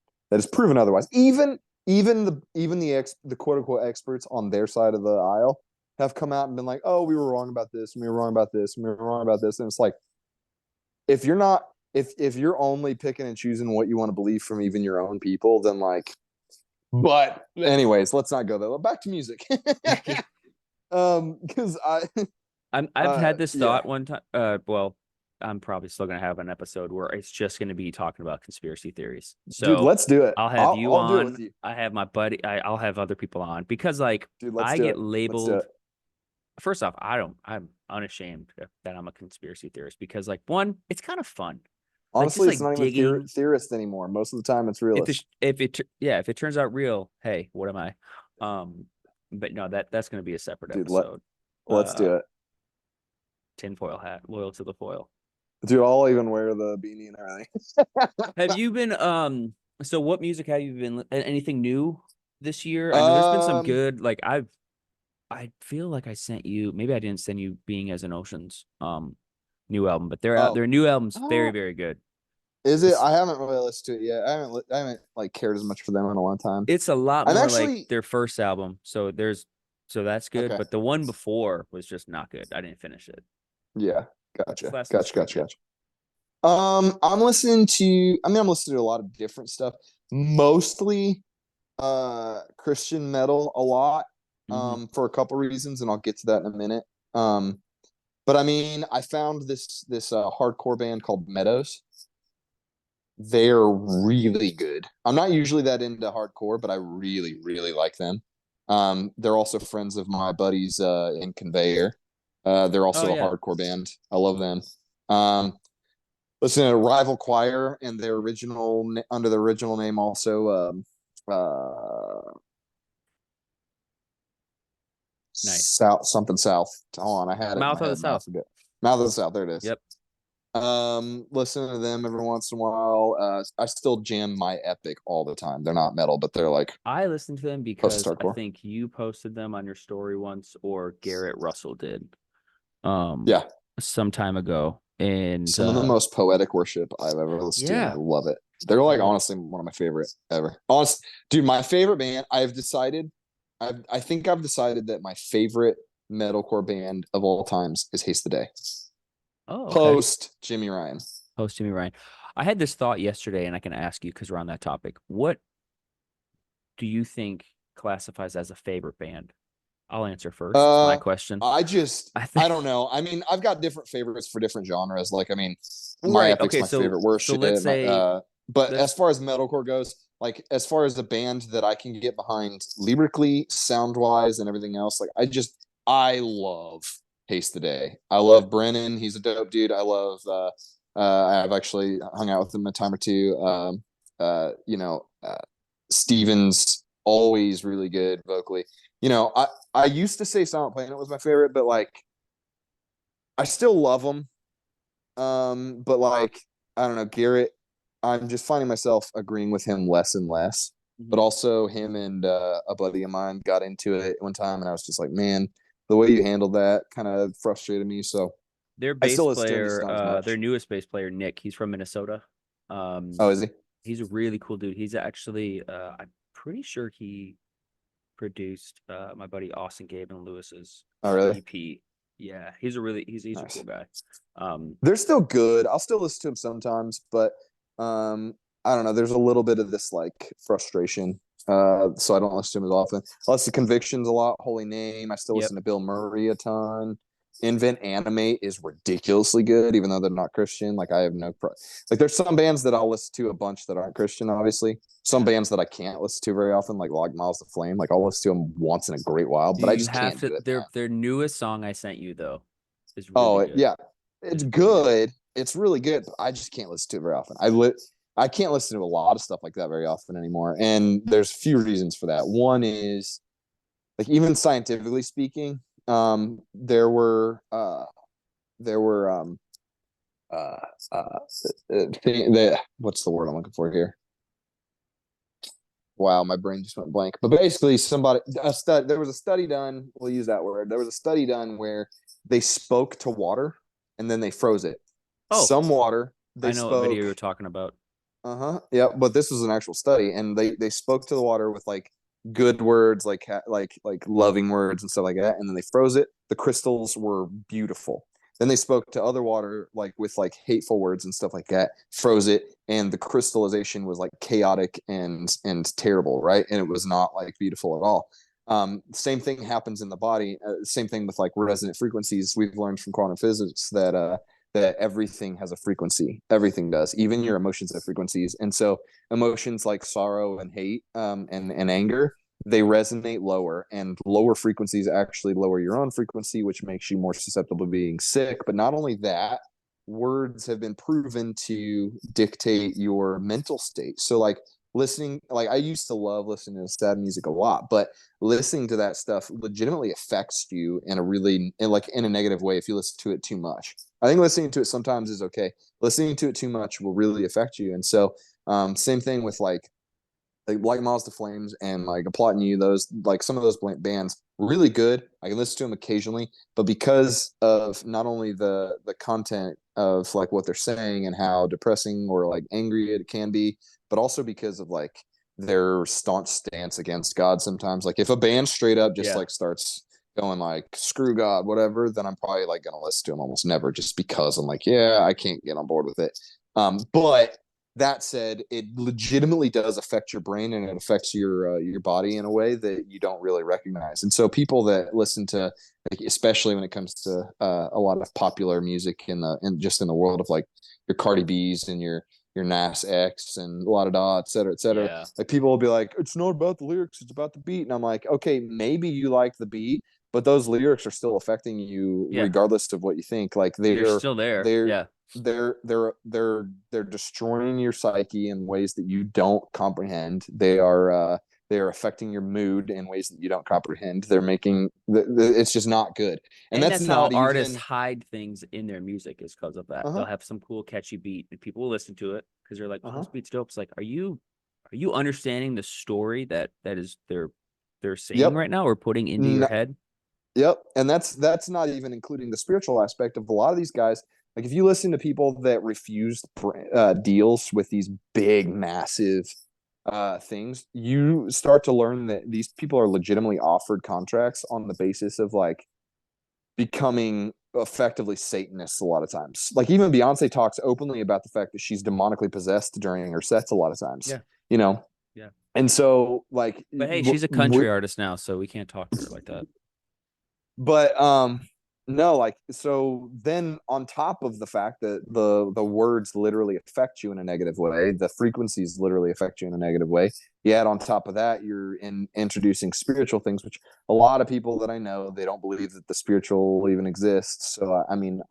otherwise. Even the quote unquote experts on their side of the aisle have come out and been like, oh, we were wrong about this, and we were wrong about this, and we were wrong about this, and it's like if you're not if you're only picking and choosing what you want to believe from even your own people, then like. But anyways, let's not go there. Back to music. Because I've had this yeah, thought one time. Well, I'm probably still gonna have an episode where it's just gonna be talking about conspiracy theories. dude, So let's do it. I'll have you I'll do it with on. you, I have my buddy. I'll have other people on because like dude. Let's I do get it. Let's do labeled. it. First off, I'm unashamed that I'm a conspiracy theorist because like one, it's kind of fun. Like just Honestly, it's like not even digging. theorist anymore. Most of the time, it's realist. If it turns out real, hey, what am I? But no, that's gonna be a separate Dude, episode. let's Uh, do it. Tinfoil hat, loyal to the foil. Dude, I'll even wear the beanie and everything. Have you been so what music have you been anything new this year? I know there's been some um, good like I feel like I sent you maybe I didn't send you Being as an Ocean's new album, but oh, their new album's very uh, very good. is it? It's I haven't really listened to it yet. I haven't like cared as much for them in a long time. it's a lot I'm more like actually their first album. So that's good, okay. but the one before was just not good. I didn't finish it. Yeah, This gotcha, last one's gotcha, pretty gotcha, good. gotcha. I'm listening to. I mean, I'm listening to a lot of different stuff. Mostly Christian metal a lot Hmm. for a couple reasons, and I'll get to that in a minute. Um, but I mean, I found this hardcore band called Meadows. They're really good. I'm not usually that into hardcore, but I really really like them. They're also friends of my buddies in Conveyor. They're Oh also a yeah, hardcore band. I love them. Listen to Rival Choir and their original under the original name also nice. South something South. Hold on, I had it in Mouth my of the head and I South. forget. Mouth of the South. There it is. Yep. Listen to them every once in a while. I still jam My Epic all the time. They're not metal, but they're like I listened to them post because I hardcore. think you posted them on your story once, or Garrett Russell did, um, Yeah, some time ago. And some of the most poetic worship I've ever listened to, and I yeah, love it. They're like uh, honestly one of my favorite ever. Honest, dude, my favorite band. I think I've decided that my favorite metalcore band of all times is Haste the Day. oh, okay. Post Jimmy Ryan. Post Jimmy Ryan. I had this thought yesterday, and I can ask you because we're on that topic. What do you think classifies as a favorite band? I'll answer first. It's my Uh, question. I just I I think don't know. I mean, I've got different favorites for different genres. Like, I mean, my right. Epic's Okay, my favorite so let's worship. say But as let's far as metalcore goes, like as far as a band that I can get behind lyrically, sound wise, and everything else, like I love Haste the Day. I love Brennan. He's a dope dude. I love. I've actually hung out with him a time or two. You know, Steven's always really good vocally. You know, I used to say Silent Planet was my favorite, but like I still love them. But like I don't know, Garrett, I'm just finding myself agreeing with him less and less. But Mhm. also him and a buddy of mine got into it one time, and I was just like, man, the way you handled that kind of frustrated me. So Their I bass still listen to him, just player, not as their much. newest bass player, Nick, he's from Minnesota. Um, Oh, is he? he's a really cool dude. He's actually, I'm pretty sure he produced my buddy Austin Gabe and Lewis's Oh, really? EP. Yeah, he's a cool Nice. guy. Um, They're still good. I'll still listen to them sometimes, but I don't know. There's a little bit of this like frustration. So I don't listen to them as often. I listen to Convictions a lot, Holy Name. I still yep. listen to Bill Murray a ton. Invent Animate is ridiculously good, even though they're not Christian. Like I have no like there's some bands that I'll listen to a bunch that aren't Christian, obviously. Some Yeah. bands that I can't listen to very often, like Miles to Flame. Like I'll listen to them once in a great while, Do but I you just have can't to do it, man. their newest song I sent you though is really Oh good. yeah, it's Is really good. good. It's really good, but I just can't listen to it very often. I can't listen to a lot of stuff like that very often anymore, and there's a few reasons for that. One is like even scientifically speaking, there were uh, uh, what's the word I'm looking for here? Wow, my brain just went blank. But basically, there was a study done. We'll use that word. There was a study done where they spoke to water and then they froze it. Oh, Some water they I know what video spoke. you're talking about. Uh-huh. Yeah, but this was an actual study, and they spoke to the water with like good words, like loving words and stuff like that, and then they froze it. The crystals were beautiful. Then they spoke to other water like with like hateful words and stuff like that, froze it, and the crystallization was like chaotic and terrible, right? And it was not like beautiful at all. Same thing happens in the body. Same thing with like resonant frequencies. We've learned from quantum physics that everything has a frequency. Everything does. Even Hmm. your emotions have frequencies. And so emotions like sorrow and hate and anger, they resonate lower, and lower frequencies actually lower your own frequency, which makes you more susceptible to being sick. But not only that, words have been proven to dictate your mental state. So like listening, like I used to love listening to sad music a lot, but listening to that stuff legitimately affects you in a really in a negative way if you listen to it too much. I think listening to it sometimes is okay. Listening to it too much will really affect you. And so same thing with like Miles to Flames and like Applauding You, those like some of those bands, really good. I can listen to them occasionally, but because of not only the content of like what they're saying and how depressing or like angry it can be, but also because of like their staunch stance against God sometimes. Like if a band straight up just Yeah. like starts going like screw God, whatever, then I'm probably like gonna listen to them almost never just because I'm like, yeah, I can't get on board with it. But that said, it legitimately does affect your brain and it affects your body in a way that you don't really recognize. And so people that listen to, like, especially when it comes to a lot of popular music in the world of like your Cardi B's and your Nas X and La Da Da, et cetera, et cetera. Yeah. Like people will be like, it's not about the lyrics, it's about the beat. And I'm like, okay, maybe you like the beat, but those lyrics are still affecting you Yeah. regardless of what you think. Like They're still there. they're Yeah. they're destroying your psyche in ways that you don't comprehend. They are affecting your mood in ways that you don't comprehend. They're making it's just not good, and And that's that's how not artists even hide things in their music is because of that. They'll uh-huh have some cool catchy beat and people will listen to it because they're like, "Oh, uh-huh this beat's dope." It's like, are you understanding the story that is they're saying yep right now or putting into your N- head? yep, and that's not even including the spiritual aspect of a lot of these guys. Like if you listen to people that refuse deals with these big massive things, you start to learn that these people are legitimately offered contracts on the basis of like becoming effectively Satanists a lot of times. Like even Beyonce talks openly about the fact that she's demonically possessed during her sets a lot of times. Yeah. You know, Yeah. and so like, But hey, she's a country artist now, so we can't talk to her like that. but no, like so then on top of the fact that the words literally affect you in a negative way, the frequencies literally affect you in a negative way. Yet on top of that, you're introducing spiritual things, which a lot of people that I know, they don't believe that the spiritual even exists. So I mean,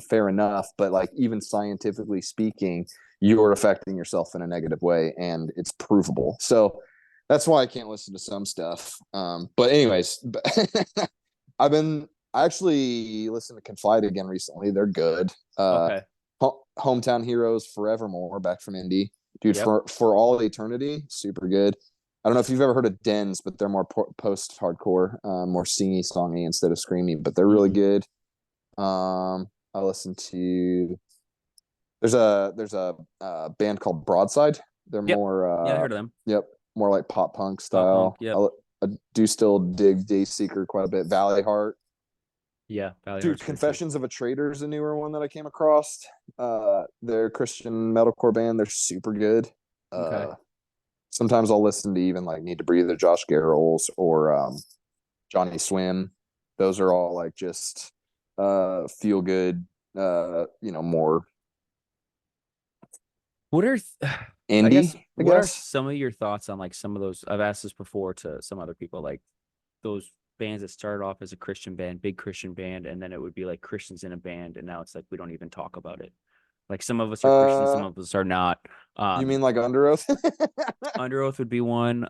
fair enough, but like even scientifically speaking, you're affecting yourself in a negative way, and it's provable. So that's why I can't listen to some stuff. But anyways, I actually listened to Confide again recently. They're good. Okay. Hometown Heroes Forevermore, back from indie. Dude, Yep. for all eternity, super good. I don't know if you've ever heard of Dens, but they're more post hardcore, more singy songy instead of screamy, but they're really Mm-mm. good. I listened to there's a band called Broadside. They're Yep. more Yeah, I heard of them. yep, more like pop punk Pop punk. style. Yep. I do still dig Dayseeker quite a bit. Valley Heart. Yeah. Valley Dude, Heart's good too. Confessions of a Traitor is a newer one that I came across. They're a Christian metalcore band. They're super good. Okay. Sometimes I'll listen to even like Need to Breathe or Josh Garrels or Johnny Swim. Those are all like just feel good, more What are I guess indie, I what are guess. some of your thoughts on like some of those? I've asked this before to some other people, like those bands that started off as a Christian band, big Christian band, and then it would be like Christians in a band, and now it's like we don't even talk about it. Like some of us are Christians, some Uh, of us are not. you Um, mean like Under Oath? Under Oath would be one.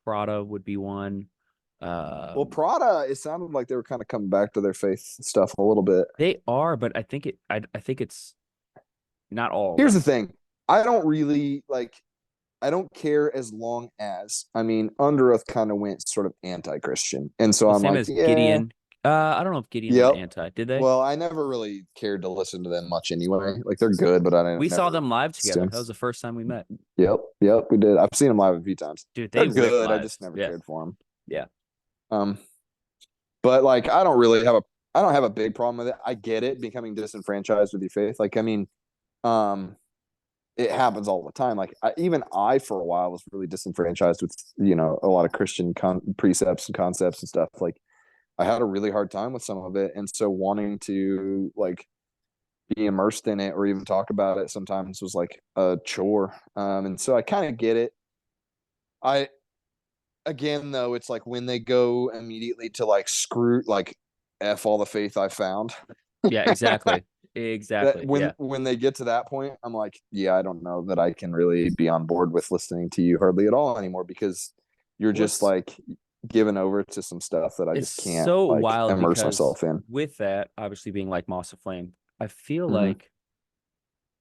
Prada would be one. Well, Um, Prada, it sounded like they were kind of coming back to their faith stuff a little bit. they are, but I think I think it's not all of Here's the them. thing. I don't really like I don't care as long as I mean Under Oath kind of went sort of anti-Christian. And so Well, I'm same like, as yeah, Gideon. I don't know if Gideon went yep. anti. Did they? Well, I never really cared to listen to them much anyway. Like they're good, but I We saw never them live listened together. to That was them. the first time we met. Yep, we did. I've seen them live a few times. Dude, They're they rip good. I live. just never Yeah. cared for them. Yeah. Um, but like I don't have a big problem with it. I get it becoming disenfranchised with your faith. Like I mean, um, it happens all the time. Like even I, for a while, was really disenfranchised with a lot of Christian precepts and concepts and stuff. Like I had a really hard time with some of it, and so wanting to like be immersed in it or even talk about it sometimes was like a chore. And so I kind of get it. I again though, it's like when they go immediately to like screw like f all the faith I found. Yeah, exactly. That Exactly. when Yeah. when they get to that point, I'm like, yeah, I don't know that I can really be on board with listening to you hardly at all anymore because you're Well, just like given over to some stuff that I it's just can't so like wild immerse because myself in. with that, obviously being like Moss of Flame, I feel Mm-hmm. like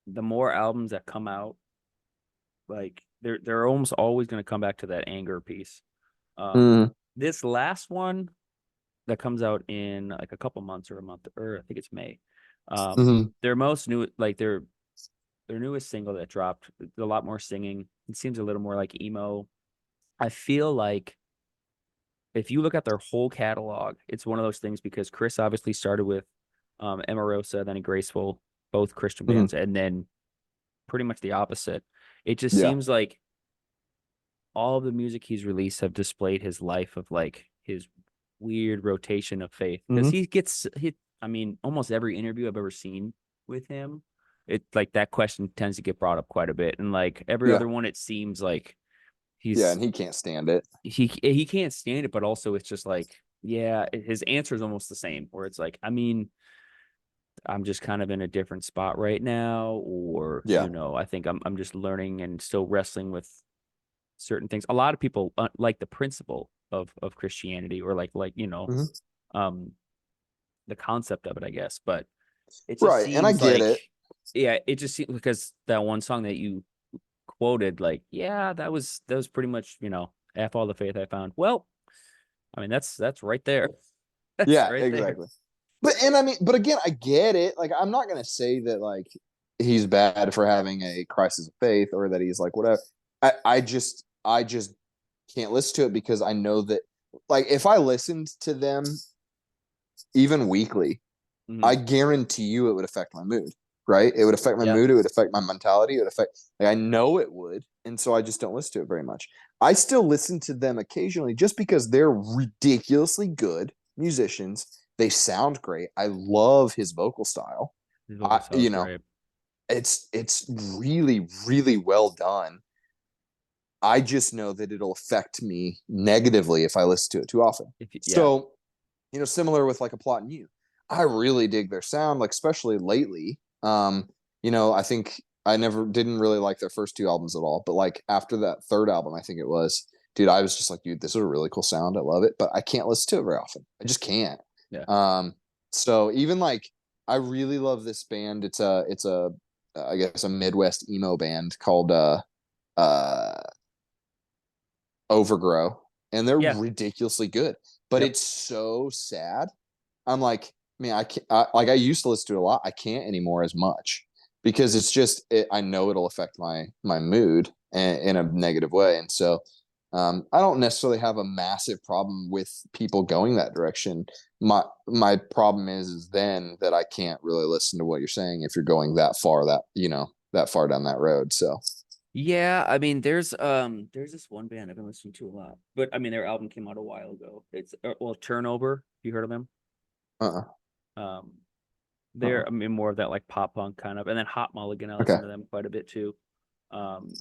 the more albums that come out, like they're almost always going to come back to that anger piece. Um, Mm-hmm. this last one that comes out in like a couple months or a month, or I think it's May. Mm-hmm. Their most new, like their newest single that dropped, a lot more singing. It seems a little more like emo. I feel like if you look at their whole catalog, it's one of those things because Chris obviously started with Emarosa, then Graceful, both Christian Mm-hmm. bands, and then pretty much the opposite. It just Yeah. seems like all of the music he's released have displayed his life of like his weird rotation of faith because Mm-hmm. I mean, almost every interview I've ever seen with him, it like that question tends to get brought up quite a bit, and like every Yeah. other one, it seems like Yeah. he's And he can't stand it. he can't stand it, but also it's just like yeah, his answer is almost the same, where it's like, I mean, I'm just kind of in a different spot right now, or Yeah. I think I'm just learning and still wrestling with certain things. A lot of people like the principle of Christianity, or like Mm-hmm. um the concept of it, I guess. But it just Right. And I seems get like it. yeah, it just seems because that one song that you quoted, like yeah, that was pretty much F all the faith I found. Well, I mean that's right there. That's Yeah, right there. exactly. And I mean, but again, I get it. Like, I'm not gonna say that like he's bad for having a crisis of faith or that he's like whatever. I just can't listen to it because I know that like if I listened to them even weekly, Hmm. I guarantee you it would affect my mood, right? It would affect my Yeah. mood. It would affect my mentality. It would affect, like, I know it would. And so I just don't listen to it very much. I still listen to them occasionally just because they're ridiculously good musicians. They sound great. I love his vocal style. His vocal style is great. It's really, really well done. I just know that it'll affect me negatively if I listen to it too often. Yeah. So, similar with like a Plot in You. I really dig their sound, like especially lately. I think I never didn't really like their first two albums at all, but like after that third album, I think it was, dude, I was just like, dude, this is a really cool sound. I love it, but I can't listen to it very often. I just can't. Yeah. So even like I really love this band. It's a I guess a Midwest emo band called uh Overgrow, and they're Yeah. ridiculously good. But Yep. it's so sad. I'm like, man, I can't. Like I used to listen to it a lot. I can't anymore as much because it's just. I know it'll affect my mood in a negative way, and so I don't necessarily have a massive problem with people going that direction. My problem is then that I can't really listen to what you're saying if you're going that far that far down that road. So Yeah, I mean, there's this one band I've been listening to a lot, but I mean, their album came out a while ago. It's well, Turnover. You heard of them? uh Um, uh they're I mean more of that like pop punk kind of, and then Hot Mulligan. I okay, listen to them quite a bit too. Um,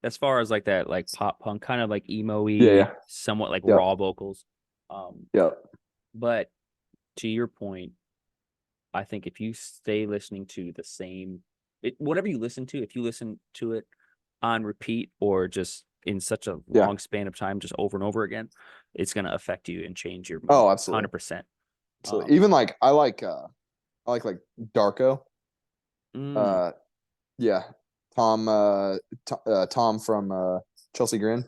as far as like that like pop punk kind of like yeah, emo-y, yeah, somewhat like yep, raw vocals. Um, yep, but to your point, I think if you stay listening to the same, whatever you listen to, if you listen to it on repeat or just in such a yeah. long span of time, just over and over again, it's going to affect you and change your mood Oh, 100%. absolutely. Even like I like Darko. Mm, Uh, yeah, Tom from Chelsea Grin.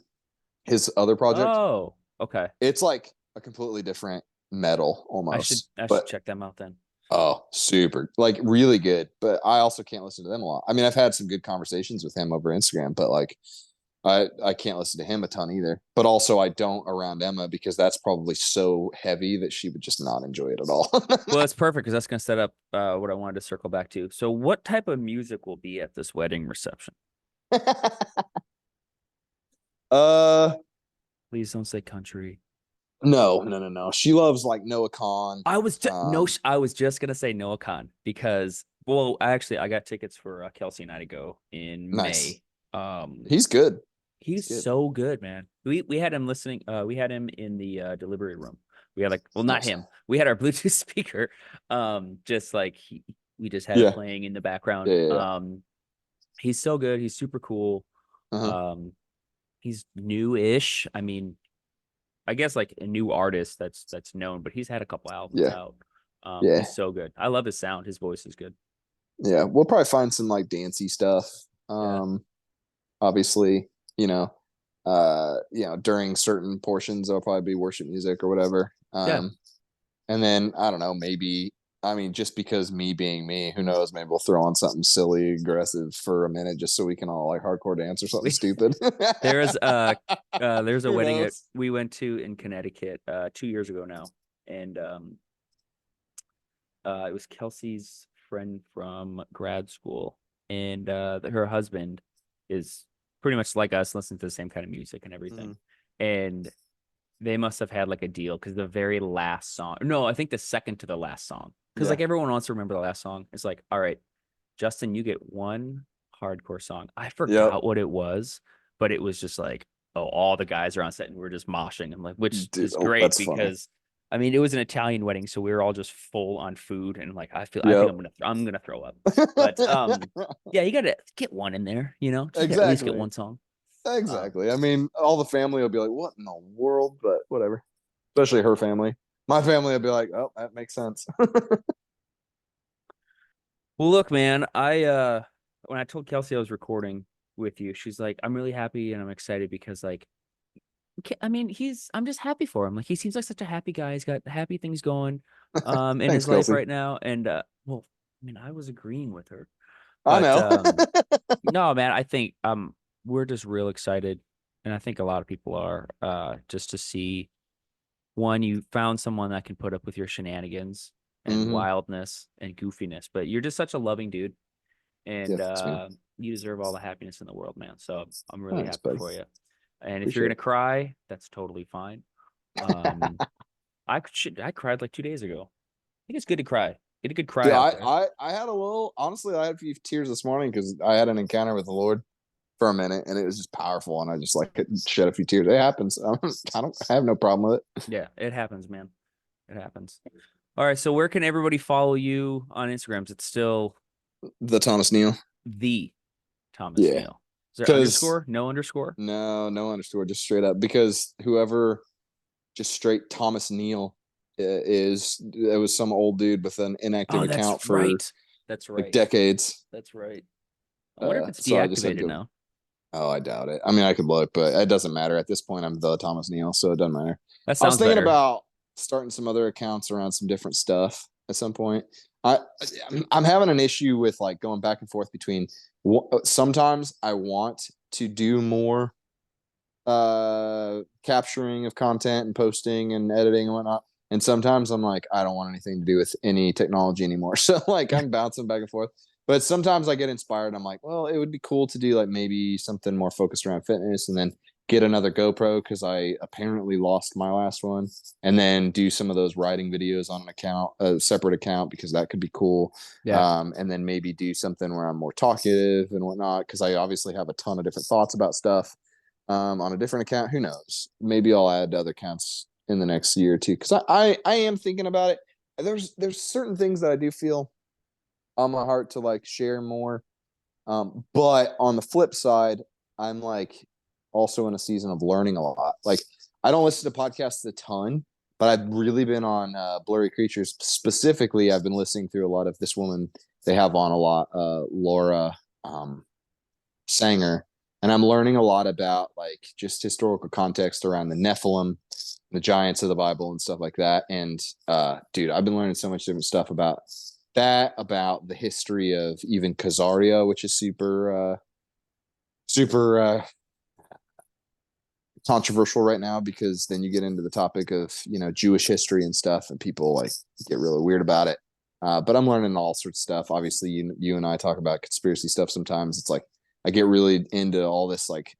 His other project. oh, okay. It's like a completely different metal almost, I should but check them out then. oh, super, like really good. But I also can't listen to them a lot. I mean, I've had some good conversations with him over Instagram, but like I can't listen to him a ton either. But also I don't around Emma because that's probably so heavy that she would just not enjoy it at all. Well, that's perfect because that's going to set up what I wanted to circle back to. So, what type of music will be at this wedding reception? uh Please don't say country. no, no, no, no. She loves like Noah Khan. I was just no, Um I was just gonna say Noah Khan because well, I got tickets for Kelsey and I to go in nice. May. Um, He's good. He's he's good. so good, man. We had him listening. We had him in the delivery room. We had like, well, not Nice. him. We had our Bluetooth speaker. Just like we just had it Yeah. playing in the Yeah, background. yeah, yeah. He's so good. He's super cool. Uh-huh. Um, he's new-ish. I mean, I guess like a new artist that's known, but he's had a couple albums Yeah. out. Yeah. He's so good. I love his sound. His voice is good. Yeah. We'll probably find some like dancey stuff. Yeah. Obviously, during certain portions there'll probably be worship music or whatever. Yeah. And then I don't know, maybe I mean, just because me being me, who knows? Maybe we'll throw on something silly, aggressive for a minute, just so we can all like hardcore dance or something We stupid. there's there's a Who wedding knows? we went to in Connecticut 2 years ago now. And it was Kelsey's friend from grad school. And her husband is pretty much like us, listening to the same kind of music and everything. Mm-hmm. And they must have had like a deal because the very last song, no, I think the second to the last song, because Yeah. like everyone wants to remember the last song. It's like, all right, Justin, you get one hardcore song. I Yep. forgot what it was, but it was just like, oh, all the guys are on set and we're just moshing and like, which Dude, is oh, great that's funny. because I mean it was an Italian wedding, so we were all just full on food and like I think Yep. I'm gonna throw up. But yeah, you gotta get one in there, just at least get Exactly. one song. Um, Exactly. I mean, all the family will be like, "What in the world?" But whatever. Especially her family. My family will be like, "Oh, that makes sense." well, look, man, I when I told Kelsey I was recording with you, she's like, I'm really happy and I'm excited because like I mean, I'm just happy for him. Like he seems like such a happy guy. He's got happy things going in Thanks, his life Kelsey. right now. And well, I mean, I was agreeing with her. I But know. no, man, I think we're just real excited. And I think a lot of people are just to see one, you found someone that can put up with your shenanigans. and Mm-hmm. wildness and goofiness. But you're just such a loving dude, Yeah, and thanks, man. you deserve all the happiness in the world, man. So I'm really Thanks, happy buddy. for you. And if you're Appreciate gonna it. cry, that's totally fine. Um, I cried like 2 days ago. I think it's good to cry. Get a good cry Dude, out there. I had a little, honestly, I had a few tears this morning because I had an encounter with the Lord for a minute and it was just powerful. And I just like shed a few tears. It happens. I have no problem with it. Yeah, it happens, man. It happens. All right. So where can everybody follow you on Instagrams? It's still The Thomas Neal. the Thomas Yeah. Neal. Is there Because underscore? No underscore? no underscore, just straight up. Because whoever just straight Thomas Neal is, it was some old dude with an inactive Oh, account that's for right. That's like right. decades. That's right. I wonder if it's So I just had to deactivated go. now. Oh, I doubt it. I mean, I could look, but it doesn't matter at this point. I'm the Thomas Neal, so it doesn't matter. That I was sounds thinking better. about starting some other accounts around some different stuff at some point. I I'm having an issue with like going back and forth between. Sometimes I want to do more capturing of content and posting and editing and whatnot. And sometimes I'm like, I don't want anything to do with any technology anymore. So like I'm bouncing back and forth. But sometimes I get inspired. I'm like, well, it would be cool to do like maybe something more focused around fitness and then get another GoPro because I apparently lost my last one. And then do some of those riding videos on an account, a separate account, because that could be cool. Yeah. And then maybe do something where I'm more talkative and whatnot, because I obviously have a ton of different thoughts about stuff on a different account. Who knows? Maybe I'll add other accounts in the next year or two because I am thinking about it. There's certain things that I do feel on my heart to like share more. But on the flip side, I'm like also in a season of learning a lot. Like I don't listen to podcasts a ton, but I've really been on Blurry Creatures. Specifically, I've been listening through a lot of this woman they have on a lot, Laura Sanger, and I'm learning a lot about like just historical context around the Nephilim, the giants of the Bible, and stuff like that. And dude, I've been learning so much different stuff about that, about the history of even Khazaria, which is super controversial right now because then you get into the topic of Jewish history and stuff, and people like get really weird about it. But I'm learning all sorts of stuff. Obviously, you and I talk about conspiracy stuff sometimes. It's like I get really into all this like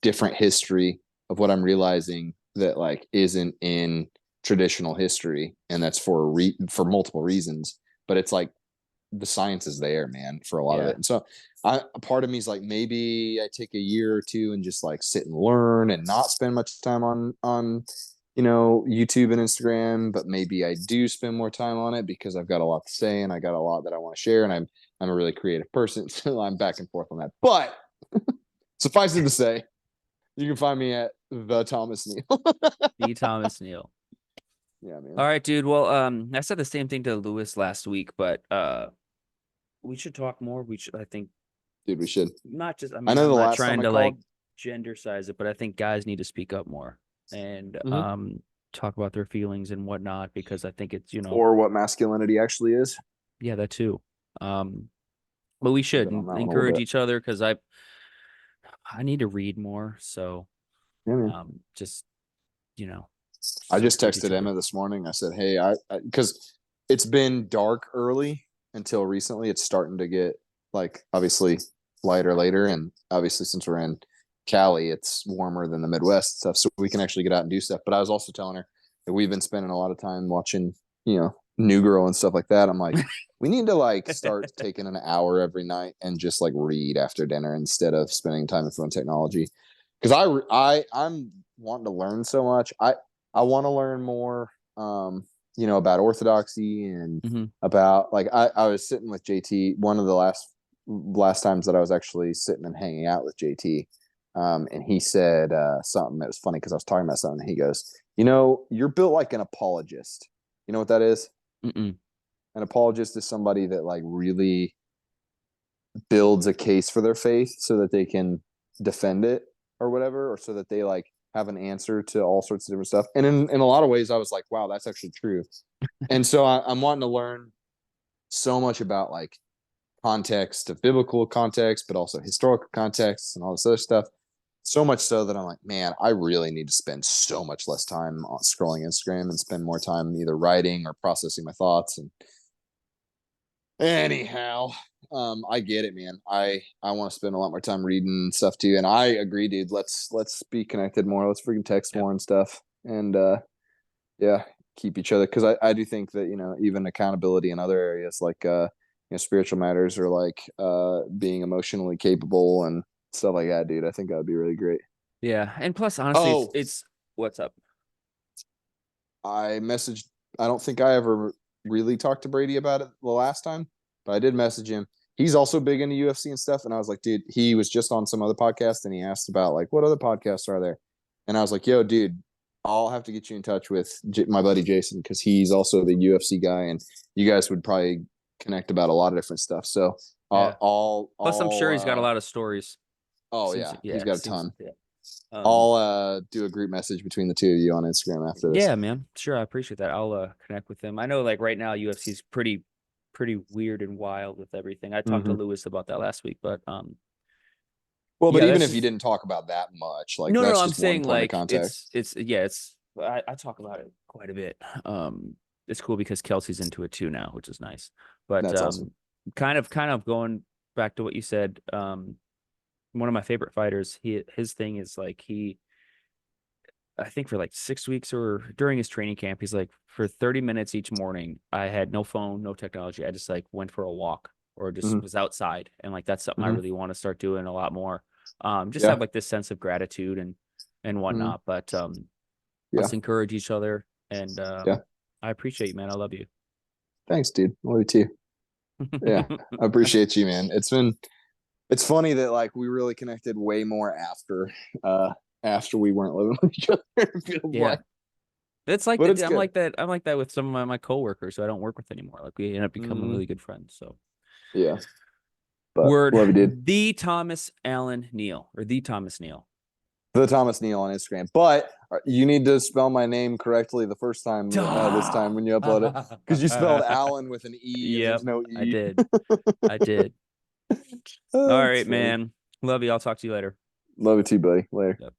different history of what I'm realizing that like isn't in traditional history, and that's for multiple reasons. But it's like the science is there, man, for a lot of Yeah. it. And so a part of me is like, maybe I take a year or two and just like sit and learn and not spend much time on YouTube and Instagram, but maybe I do spend more time on it because I've got a lot to say and I got a lot that I want to share, and I'm a really creative person, so I'm back and forth on that. But suffice it to say, you can find me at the Thomas Neal. The Thomas Neal. Yeah, man. All right, dude. Well, I said the same thing to Lewis last week, but we should talk more. We should, I think, Dude, we should. not just, I I mean, know I'm the not last time trying I to like called. gender size it, but I think guys need to speak up more and Mhm. talk about their feelings and whatnot, because I think it's, Or what masculinity actually is. yeah, that too. Um, but we I've should been on that one a little encourage bit. each other because I need to read more. So Yeah, man. just, I just just encourage each texted other. Emma this morning. I said, "Hey, I because it's been dark early until recently. It's starting to get like obviously lighter later, and obviously since we're in Cali, it's warmer than the Midwest stuff, so we can actually get out and do stuff." But I was also telling her that we've been spending a lot of time watching, New Girl and stuff like that. I'm like, we need to like start taking an hour every night and just like read after dinner instead of spending time with phone technology. Because I'm wanting to learn so much. I want to learn more, about orthodoxy and Hmm. about like I was sitting with JT one of the last times that I was actually sitting and hanging out with JT, and he said something that was funny because I was talking about something. And he goes, you're built like an apologist. You know what that is? Mm-mm. An apologist is somebody that like really builds a case for their faith so that they can defend it or whatever, or so that they like have an answer to all sorts of different stuff. And in a lot of ways, I was like, wow, that's actually true. And so I'm wanting to learn so much about like context of biblical context, but also historical context and all this other stuff. So much so that I'm like, man, I really need to spend so much less time on scrolling Instagram and spend more time either writing or processing my thoughts. And anyhow, I get it, man. I want to spend a lot more time reading stuff too. And I agree, dude. Let's be connected more. Let's freaking text Yep. more and stuff. And yeah, keep each other, because I do think that, even accountability in other areas like spiritual matters, or like being emotionally capable and stuff like that, dude. I think that would be really great. Yeah. And plus, honestly, Oh, it's what's up. I messaged. I don't think I ever really talked to Brady about it the last time, but I did message him. He's also big into UFC and stuff, and I was like, dude, he was just on some other podcast, and he asked about like what other podcasts are there, and I was like, yo, dude, I'll have to get you in touch with my buddy Jason, because he's also the UFC guy, and you guys would probably connect about a lot of different stuff. So Yeah. Plus, I'm I'll sure he's got a lot of stories. oh Seems, yeah, he's yeah, got a seems, ton. yeah. Um, I'll do a group message between the two of you on Instagram after this. yeah, man. Sure, I appreciate that. I'll connect with him. I know, like right now, UFC's pretty weird and wild with everything. I talked to Mm-hmm. Lewis about that last week, but Well, but yeah, even that's if you just didn't talk about that much, like no. that's I'm just one saying point of like contact. it's yeah, it's I talk about it quite a bit. It's cool because Kelsey's into it too now, which is nice. But That's awesome. kind of going back to what you said. One of my favorite fighters, his thing is like I think for like 6 weeks or during his training camp, he's like, for 30 minutes each morning, I had no phone, no technology. I just like went for a walk or just Mm-hmm. was outside. And like, that's something I Mm-hmm. really want to start doing a lot more. Just have Yeah. like this sense of gratitude and Mm-hmm. whatnot. But Yeah. let's encourage each other. And Yeah. I appreciate you, man. I love you. Thanks, dude. Love you too. Yeah. I appreciate you, man. It's funny that like we really connected way more after we weren't living with each other, it feels Yeah. like. It's like But that. it's I'm good. like that. I'm like that with some of my coworkers who I don't work with anymore. Like we end up becoming Mm-hmm. really good friends. So Yeah. But word, love you, dude. the Thomas Allan Neal or the Thomas Neal. The Thomas Neal on Instagram. But you need to spell my name correctly the first time, this Duh. time when you upload it. Because you spelled Allen with an E and there's Yep, no I E. did. I did. All Oh, it's right, funny. man. Love you. I'll talk to you later. Love it too, buddy. Later. Yep.